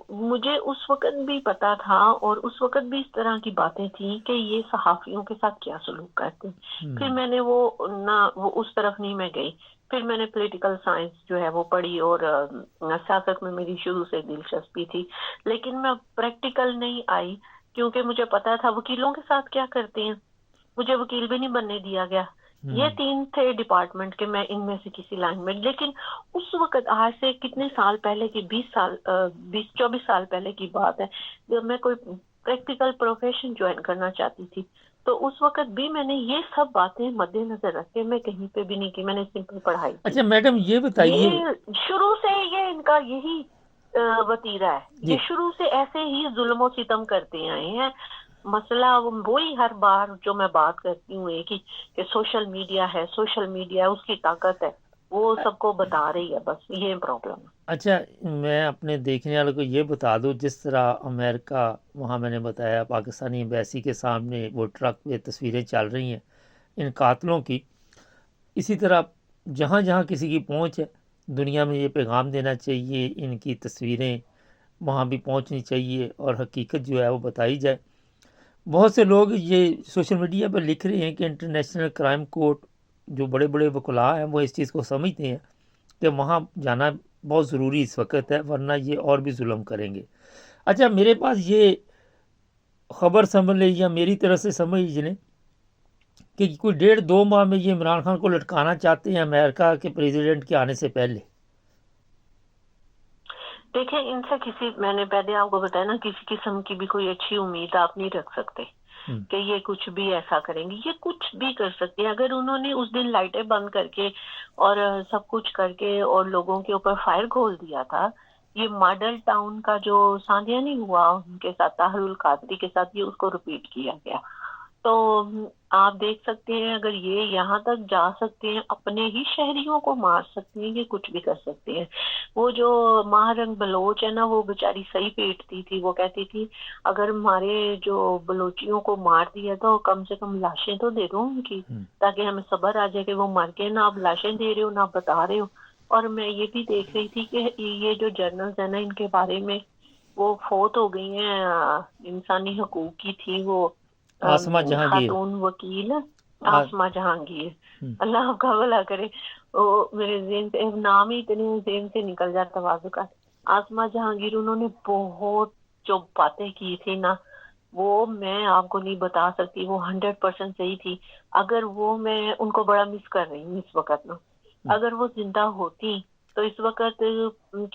Speaker 4: مجھے اس وقت بھی پتا تھا اور اس وقت بھی اس طرح کی باتیں تھیں کہ یہ صحافیوں کے ساتھ کیا سلوک کرتے ہیں. پھر میں نے وہ اس طرف نہیں میں گئی. پھر میں نے پولیٹیکل سائنس جو ہے وہ پڑھی اور سیاست میں میری شروع سے دلچسپی تھی, لیکن میں پریکٹیکل نہیں آئی کیونکہ مجھے پتا تھا وکیلوں کے ساتھ کیا کرتے ہیں. مجھے وکیل بھی نہیں بننے دیا گیا یہ 3 تھے ڈپارٹمنٹ کے، میں ان میں سے کسی لائن میں، لیکن اس وقت آج سے کتنے سال پہلے کی 24 سال پہلے کی بات ہے، جب میں کوئی پریکٹیکل پروفیشن جوائن کرنا چاہتی تھی، تو اس وقت بھی میں نے یہ سب باتیں مد نظر رکھ کے میں کہیں پہ بھی نہیں کی، میں نے سمپل پڑھائی کی۔
Speaker 1: اچھا میڈم یہ بتائیے،
Speaker 4: یہ شروع سے یہ ان کا یہی وتیرہ ہے، یہ شروع سے ایسے ہی ظلم و ستم کرتے آئے ہیں۔ مسئلہ وہی ہر بار جو میں بات کرتی ہوں ایک ہی کہ سوشل میڈیا ہے، سوشل میڈیا اس کی طاقت ہے، وہ سب کو بتا رہی ہے، بس یہ پرابلم ہے۔
Speaker 1: اچھا میں اپنے دیکھنے والوں کو یہ بتا دوں، جس طرح امریکہ، وہاں میں نے بتایا پاکستانی ایمبیسی کے سامنے وہ ٹرک پہ تصویریں چل رہی ہیں ان قاتلوں کی، اسی طرح جہاں جہاں کسی کی پہنچ ہے دنیا میں یہ پیغام دینا چاہیے، ان کی تصویریں وہاں بھی پہنچنی چاہیے اور حقیقت جو ہے وہ بتائی جائے۔ بہت سے لوگ یہ سوشل میڈیا پر لکھ رہے ہیں کہ انٹرنیشنل کرائم کورٹ، جو بڑے بڑے وکلاء ہیں وہ اس چیز کو سمجھتے ہیں کہ وہاں جانا بہت ضروری اس وقت ہے، ورنہ یہ اور بھی ظلم کریں گے۔ اچھا میرے پاس یہ خبر سمجھ لیں یا میری طرف سے سمجھ لیں کہ کوئی 1.5-2 ماہ میں یہ عمران خان کو لٹکانا چاہتے ہیں امریکہ کے پریزیڈنٹ کے آنے سے پہلے۔
Speaker 4: دیکھیں ان سے میں نے پہلے آپ کو بتایا نا، کسی قسم کی بھی کوئی اچھی امید آپ نہیں رکھ سکتے کہ یہ کچھ بھی ایسا کریں گے، یہ کچھ بھی کر سکتے ہیں۔ اگر انہوں نے اس دن لائٹیں بند کر کے اور سب کچھ کر کے اور لوگوں کے اوپر فائر کھول دیا تھا، یہ ماڈل ٹاؤن کا جو سانحہ نہیں ہوا ان کے ساتھ، طاہر القادری کے ساتھ، یہ اس کو ریپیٹ کیا گیا۔ تو آپ دیکھ سکتے ہیں اگر یہ یہاں تک جا سکتے ہیں، اپنے ہی شہریوں کو مار سکتے ہیں، یہ کچھ بھی کر سکتے ہیں۔ وہ جو ماہ رنگ بلوچ ہے نا، وہ بیچاری صحیح پیٹتی تھی، وہ کہتی تھی اگر ہمارے جو بلوچیوں کو مار دیا تو کم سے کم لاشیں تو دے دو ان کی، تاکہ ہمیں صبر آ جائے کہ وہ مر کے، نہ آپ لاشیں دے رہے ہو نہ آپ بتا رہے ہو۔ اور میں یہ بھی دیکھ رہی تھی کہ یہ جو جرنلز ہیں نا، ان کے بارے میں وہ فوت ہو گئی ہیں، انسانی حقوق کی تھی وہ
Speaker 1: آسمہ جہانگیر،
Speaker 4: خاتون وکیل آسمہ جہانگیر، اللہ آپ کا بھلا کرے، وہ میرے ذہن سے نام ہی اتنے ذہن سے نکل جاتا واضح کا۔ آسمہ جہانگیر انہوں نے بہت جو باتیں کی تھی نا، وہ میں آپ کو نہیں بتا سکتی، وہ 100% صحیح تھی۔ اگر وہ، میں ان کو بڑا مس کر رہی ہوں اس وقت نا، اگر وہ زندہ ہوتی تو اس وقت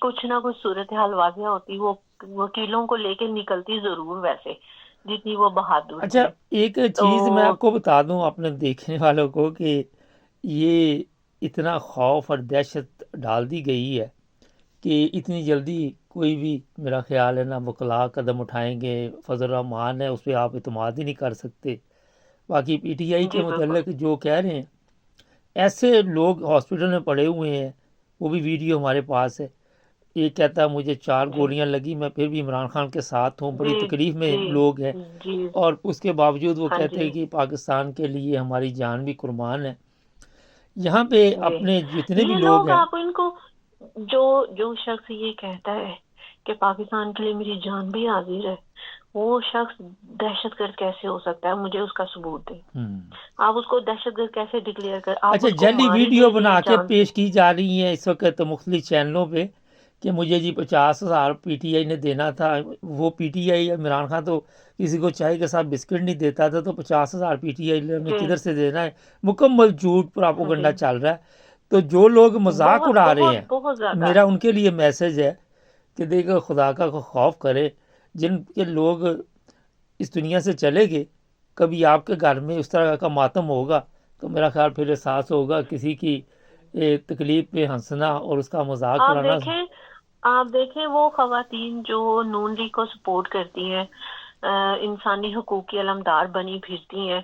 Speaker 4: کچھ نہ کچھ صورتحال واضح ہوتی، وہ وکیلوں کو لے کے نکلتی ضرور ویسے جتنی وہ بہادر۔
Speaker 1: اچھا ایک چیز میں آپ کو بتا دوں اپنے دیکھنے والوں کو کہ یہ اتنا خوف اور دہشت ڈال دی گئی ہے کہ اتنی جلدی کوئی بھی، میرا خیال ہے نا، وکلاء قدم اٹھائیں گے۔ فضل الرحمان ہے، اس پہ آپ اعتماد ہی نہیں کر سکتے۔ باقی پی ٹی آئی کے متعلق جو کہہ رہے ہیں، ایسے لوگ ہاسپٹل میں پڑے ہوئے ہیں، وہ بھی ویڈیو ہمارے پاس ہے، ایک کہتا ہے مجھے 4 گولیاں لگی، میں پھر بھی عمران خان کے ساتھ ہوں، بڑی تکلیف میں لوگ ہیں، اور اس کے باوجود وہ کہتے ہیں کہ پاکستان کے لیے ہماری جان بھی قربان ہے۔ یہاں پہ اپنے جتنے بھی لوگ ہیں،
Speaker 4: آپ ان کو، جو شخص یہ کہتا ہے کہ پاکستان کے لیے میری جان بھی حاضر ہے، وہ شخص دہشت گرد کیسے ہو سکتا ہے؟ مجھے اس کا ثبوت دیں۔ آپ اس کو دہشت گرد کیسے ڈکلیئر کر؟
Speaker 1: اچھا جعلی ویڈیو بنا کے پیش کی جا رہی ہیں اس وقت مختلف چینلوں پہ کہ مجھے جی 50,000 پی ٹی آئی نے دینا تھا۔ وہ P T I, Imran Khan تو کسی کو چائے کے ساتھ بسکٹ نہیں دیتا تھا، تو 50,000 پی ٹی آئی نے کدھر سے دینا ہے؟ مکمل جھوٹ پراپوگنڈا چل رہا ہے۔ تو جو لوگ مذاق اڑا رہے ہیں، میرا ان کے لیے میسج ہے کہ دیکھو خدا کا خوف کرے، جن کے لوگ اس دنیا سے چلے گئے، کبھی آپ کے گھر میں اس طرح کا ماتم ہوگا تو میرا خیال پھر احساس ہوگا کسی کی تکلیف پہ ہنسنا اور اس کا مذاق اڑانا۔
Speaker 4: آپ دیکھیں وہ خواتین جو نون لیگ کو سپورٹ کرتی ہیں، انسانی حقوق کی علمدار بنی پھرتی ہیں،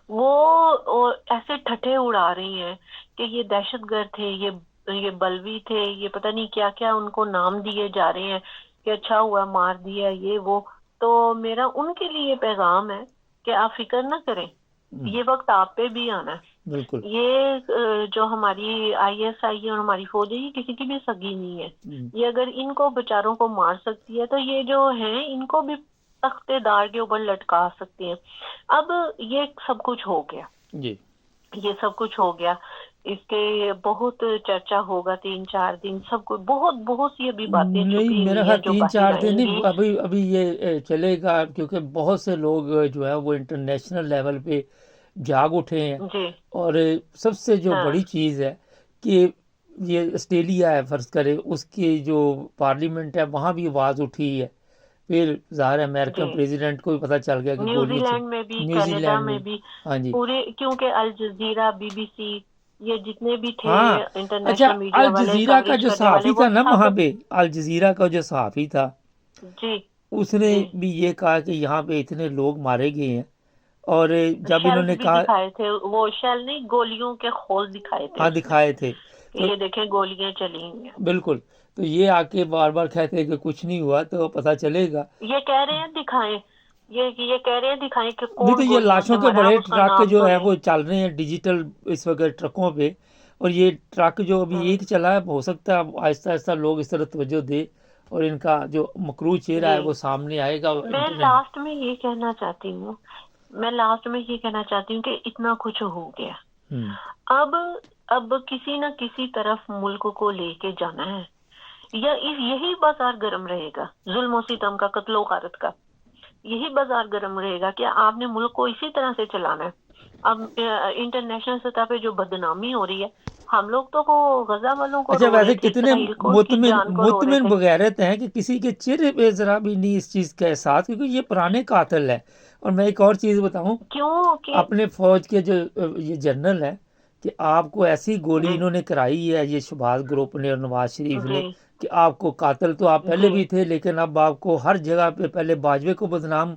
Speaker 4: وہ ایسے ٹھٹھے اڑا رہی ہیں کہ یہ دہشت گرد تھے، یہ بلوی تھے، یہ پتہ نہیں کیا کیا ان کو نام دیے جا رہے ہیں کہ اچھا ہوا مار دیا یہ وہ۔ تو میرا ان کے لیے پیغام ہے کہ آپ فکر نہ کریں، یہ وقت آپ پہ بھی آنا ہے۔
Speaker 1: بالکل،
Speaker 4: یہ جو ہماری آئی ایس آئی ہے اور ہماری فوج ہے، یہ کسی کی بھی سگی نہیں ہے۔ یہ اگر ان کو بیچاروں کو مار سکتی ہے تو یہ جو ہیں ان کو بھی تختے دار کے اوپر لٹکا سکتے ہیں۔ اب یہ سب کچھ ہو گیا، یہ سب کچھ ہو گیا، اس کے بہت چرچا ہوگا 3-4 دن، سب کچھ بہت سی ابھی باتیں
Speaker 1: نہیں، میرا خیال 3-4 دن نہیں، ابھی یہ چلے گا، کیونکہ بہت سے لوگ جو ہے وہ انٹرنیشنل لیول پہ
Speaker 3: جاگ اٹھے ہیں.
Speaker 4: جی
Speaker 3: اور سب سے جو
Speaker 4: ہاں
Speaker 3: بڑی چیز ہے کہ یہ آسٹریلیا ہے فرض کرے، اس کی جو پارلیمنٹ ہے وہاں بھی آواز اٹھی ہے. پھر ظاہر ہے امریکن
Speaker 4: جی
Speaker 3: پریزیڈنٹ کو بھی پتہ چل گیا کہ
Speaker 4: نیوزی
Speaker 3: گولیاں
Speaker 4: لینڈ میں بھی،
Speaker 3: نیوزی
Speaker 4: کینیڈا
Speaker 3: لینڈ
Speaker 4: میں بھی،
Speaker 3: ہاں جی
Speaker 4: پورے کیونکہ الجزیرہ، بی بی سی، یہ جتنے بھی تھے
Speaker 3: ہاں. اچھا،
Speaker 4: انٹرنیشنل میڈیا والے
Speaker 3: الجزیرہ کا
Speaker 4: کوریج
Speaker 3: جو
Speaker 4: کرنے والے
Speaker 3: صحافی
Speaker 4: وہ
Speaker 3: تھا نا
Speaker 4: سب.
Speaker 3: وہاں پہ، الجزیرہ کا جو صحافی تھا
Speaker 4: جی
Speaker 3: اس نے
Speaker 4: جی
Speaker 3: بھی یہ کہا کہ یہاں پہ اتنے لوگ مارے گئے ہیں. اور جب انہوں
Speaker 4: شیلز
Speaker 3: نے
Speaker 4: بھی
Speaker 3: کہا،
Speaker 4: دکھائے تھے، وہ شیل نہیں، گولیوں کے خول دکھائے تھے
Speaker 3: ہاں
Speaker 4: اس میں
Speaker 3: دکھائے تھے،
Speaker 4: کہ
Speaker 3: تو
Speaker 4: یہ دیکھیں گولیاں چلی ہیں.
Speaker 3: بالکل. تو یہ آ کے بار بار کہتے ہیں کہ کچھ نہیں ہوا، تو پتہ چلے گا.
Speaker 4: یہ کہہ رہے ہیں دکھائیں، یہ کہہ رہے ہیں دکھائیں کہ
Speaker 3: نہیں تو
Speaker 4: کون
Speaker 3: یہ
Speaker 4: گولیوں سے
Speaker 3: لاشوں کے
Speaker 4: مرا، اب
Speaker 3: بڑے
Speaker 4: اس کا
Speaker 3: ٹرک
Speaker 4: نام
Speaker 3: جو
Speaker 4: تو
Speaker 3: ہے
Speaker 4: لیں.
Speaker 3: وہ چل رہے ہیں ڈیجیٹل اس وقت ٹرکوں پہ، اور یہ ٹرک جو ابھی
Speaker 4: ہاں،
Speaker 3: ایک چلا ہے، ہو سکتا ہے اب آہستہ آہستہ لوگ اس طرف توجہ دے اور ان کا جو مکروہ چہرہ ہے
Speaker 4: جی
Speaker 3: وہ سامنے آئے گا
Speaker 4: میں
Speaker 3: انٹرنیٹ.
Speaker 4: لاسٹ میں یہ کہنا چاہتی ہوں، کہ اتنا کچھ ہو گیا،
Speaker 3: ہوں.
Speaker 4: اب کسی نہ کسی طرف ملک کو لے کے جانا ہے، یا یہی بازار گرم رہے گا، ظلم و ستم کا، قتل و غارت کا، یہی بازار گرم رہے گا کہ آپ نے ملک کو اسی طرح سے چلانا ہے. اب انٹرنیشنل سطح پہ جو بدنامی ہو رہی ہے، ہم لوگ تو وہ غزہ والوں کو
Speaker 3: اچھا،
Speaker 4: رو رہے
Speaker 3: ویسے
Speaker 4: تھے،
Speaker 3: کتنے
Speaker 4: اسرائیل کو کی
Speaker 3: مطمئن
Speaker 4: جان کو رو رہے
Speaker 3: مطمئن
Speaker 4: تھے.
Speaker 3: بغیرت ہیں کہ کسی کے چہرے پہ ذرا بھی نہیں اس چیز کا احساس، کیونکہ یہ پرانے قاتل ہے. اور میں ایک اور چیز بتاؤں،
Speaker 4: کیوں کہ
Speaker 3: اپنے فوج کے جو یہ جنرل ہیں، کہ آپ کو ایسی گولی
Speaker 4: جی
Speaker 3: انہوں نے کرائی ہے، یہ شہباز گروپ نے اور نواز شریف نے،
Speaker 4: جی
Speaker 3: کہ آپ کو قاتل تو آپ پہلے
Speaker 4: جی
Speaker 3: بھی تھے، لیکن اب آپ کو ہر جگہ پہ پہلے باجوے کو بدنام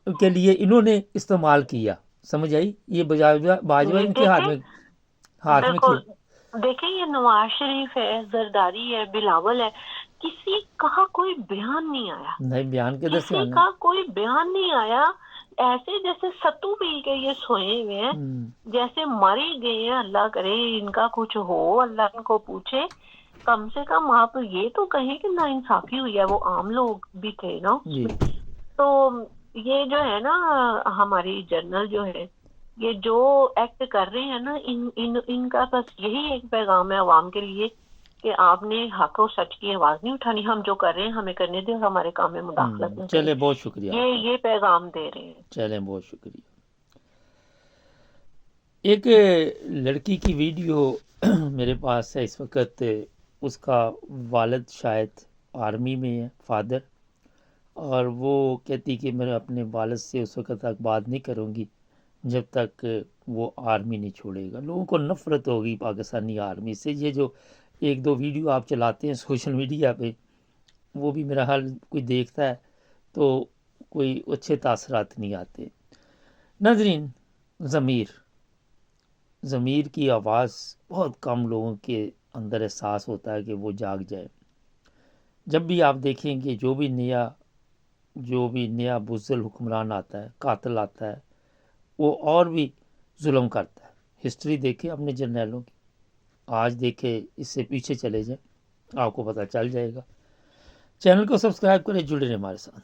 Speaker 3: کے لیے انہوں نے استعمال کیا. سمجھ آئی؟ یہ باجوہ
Speaker 4: جی
Speaker 3: ان کے
Speaker 4: دیکھیں،
Speaker 3: ہاتھ میں
Speaker 4: بالکل دیکھیں، یہ نواز شریف ہے، زرداری ہے، بلاول ہے، کسی کا کوئی بیان نہیں آیا،
Speaker 3: نہیں، بیان کدھر سے
Speaker 4: کسی
Speaker 3: آنا
Speaker 4: کا کوئی بیان نہیں آیا. ایسے جیسے ستو پی کے یہ سوئے ہوئے ہیں،
Speaker 3: ہے.
Speaker 4: جیسے ماری گئے ہیں. اللہ کرے ان کا کچھ ہو، اللہ ان کو پوچھے. کم سے کم آپ یہ تو کہیں کہ ناانصافی ہوئی ہے، وہ عام لوگ بھی تھے نا اس
Speaker 3: جی.
Speaker 4: میں. تو یہ جو ہے نا، ہماری جنرل جو ہے، یہ جو ایکٹ کر رہے ہیں نا، ان کا بس یہی ایک پیغام ہے عوام کے لیے کہ آپ نے حق و سچ کی آواز نہیں اٹھانی، ہم جو کر رہے ہیں ہمیں کرنے دیں، ہمارے کام میں مداخلت نہ کریں.
Speaker 3: چلے، بہت شکریہ آپ کا.
Speaker 4: یہ پیغام دے رہے ہیں.
Speaker 3: چلیں، بہت شکریہ. ایک لڑکی کی ویڈیو میرے پاس ہے اس وقت. اس کا والد شاید آرمی میں ہے، فادر، اور وہ کہتی کہ میں اپنے والد سے اس وقت تک بات نہیں کروں گی جب تک وہ آرمی نہیں چھوڑے گا. لوگوں کو نفرت ہوگی پاکستانی آرمی سے. یہ جو ایک دو ویڈیو آپ چلاتے ہیں سوشل میڈیا پہ، وہ بھی میرا حال کوئی دیکھتا ہے تو کوئی اچھے تاثرات نہیں آتے. ناظرین، ضمیر کی آواز بہت کم لوگوں کے اندر احساس ہوتا ہے کہ وہ جاگ جائے. جب بھی آپ دیکھیں کہ جو بھی نیا بزدل حکمران آتا ہے، قاتل آتا ہے، وہ اور بھی ظلم کرتا ہے. ہسٹری دیکھیں اپنے جرنیلوں کی، آج دیکھیں، اس سے پیچھے چلے جائیں، آپ کو پتہ چل جائے گا. چینل کو سبسکرائب کریں، جڑے رہیں ہمارے ساتھ.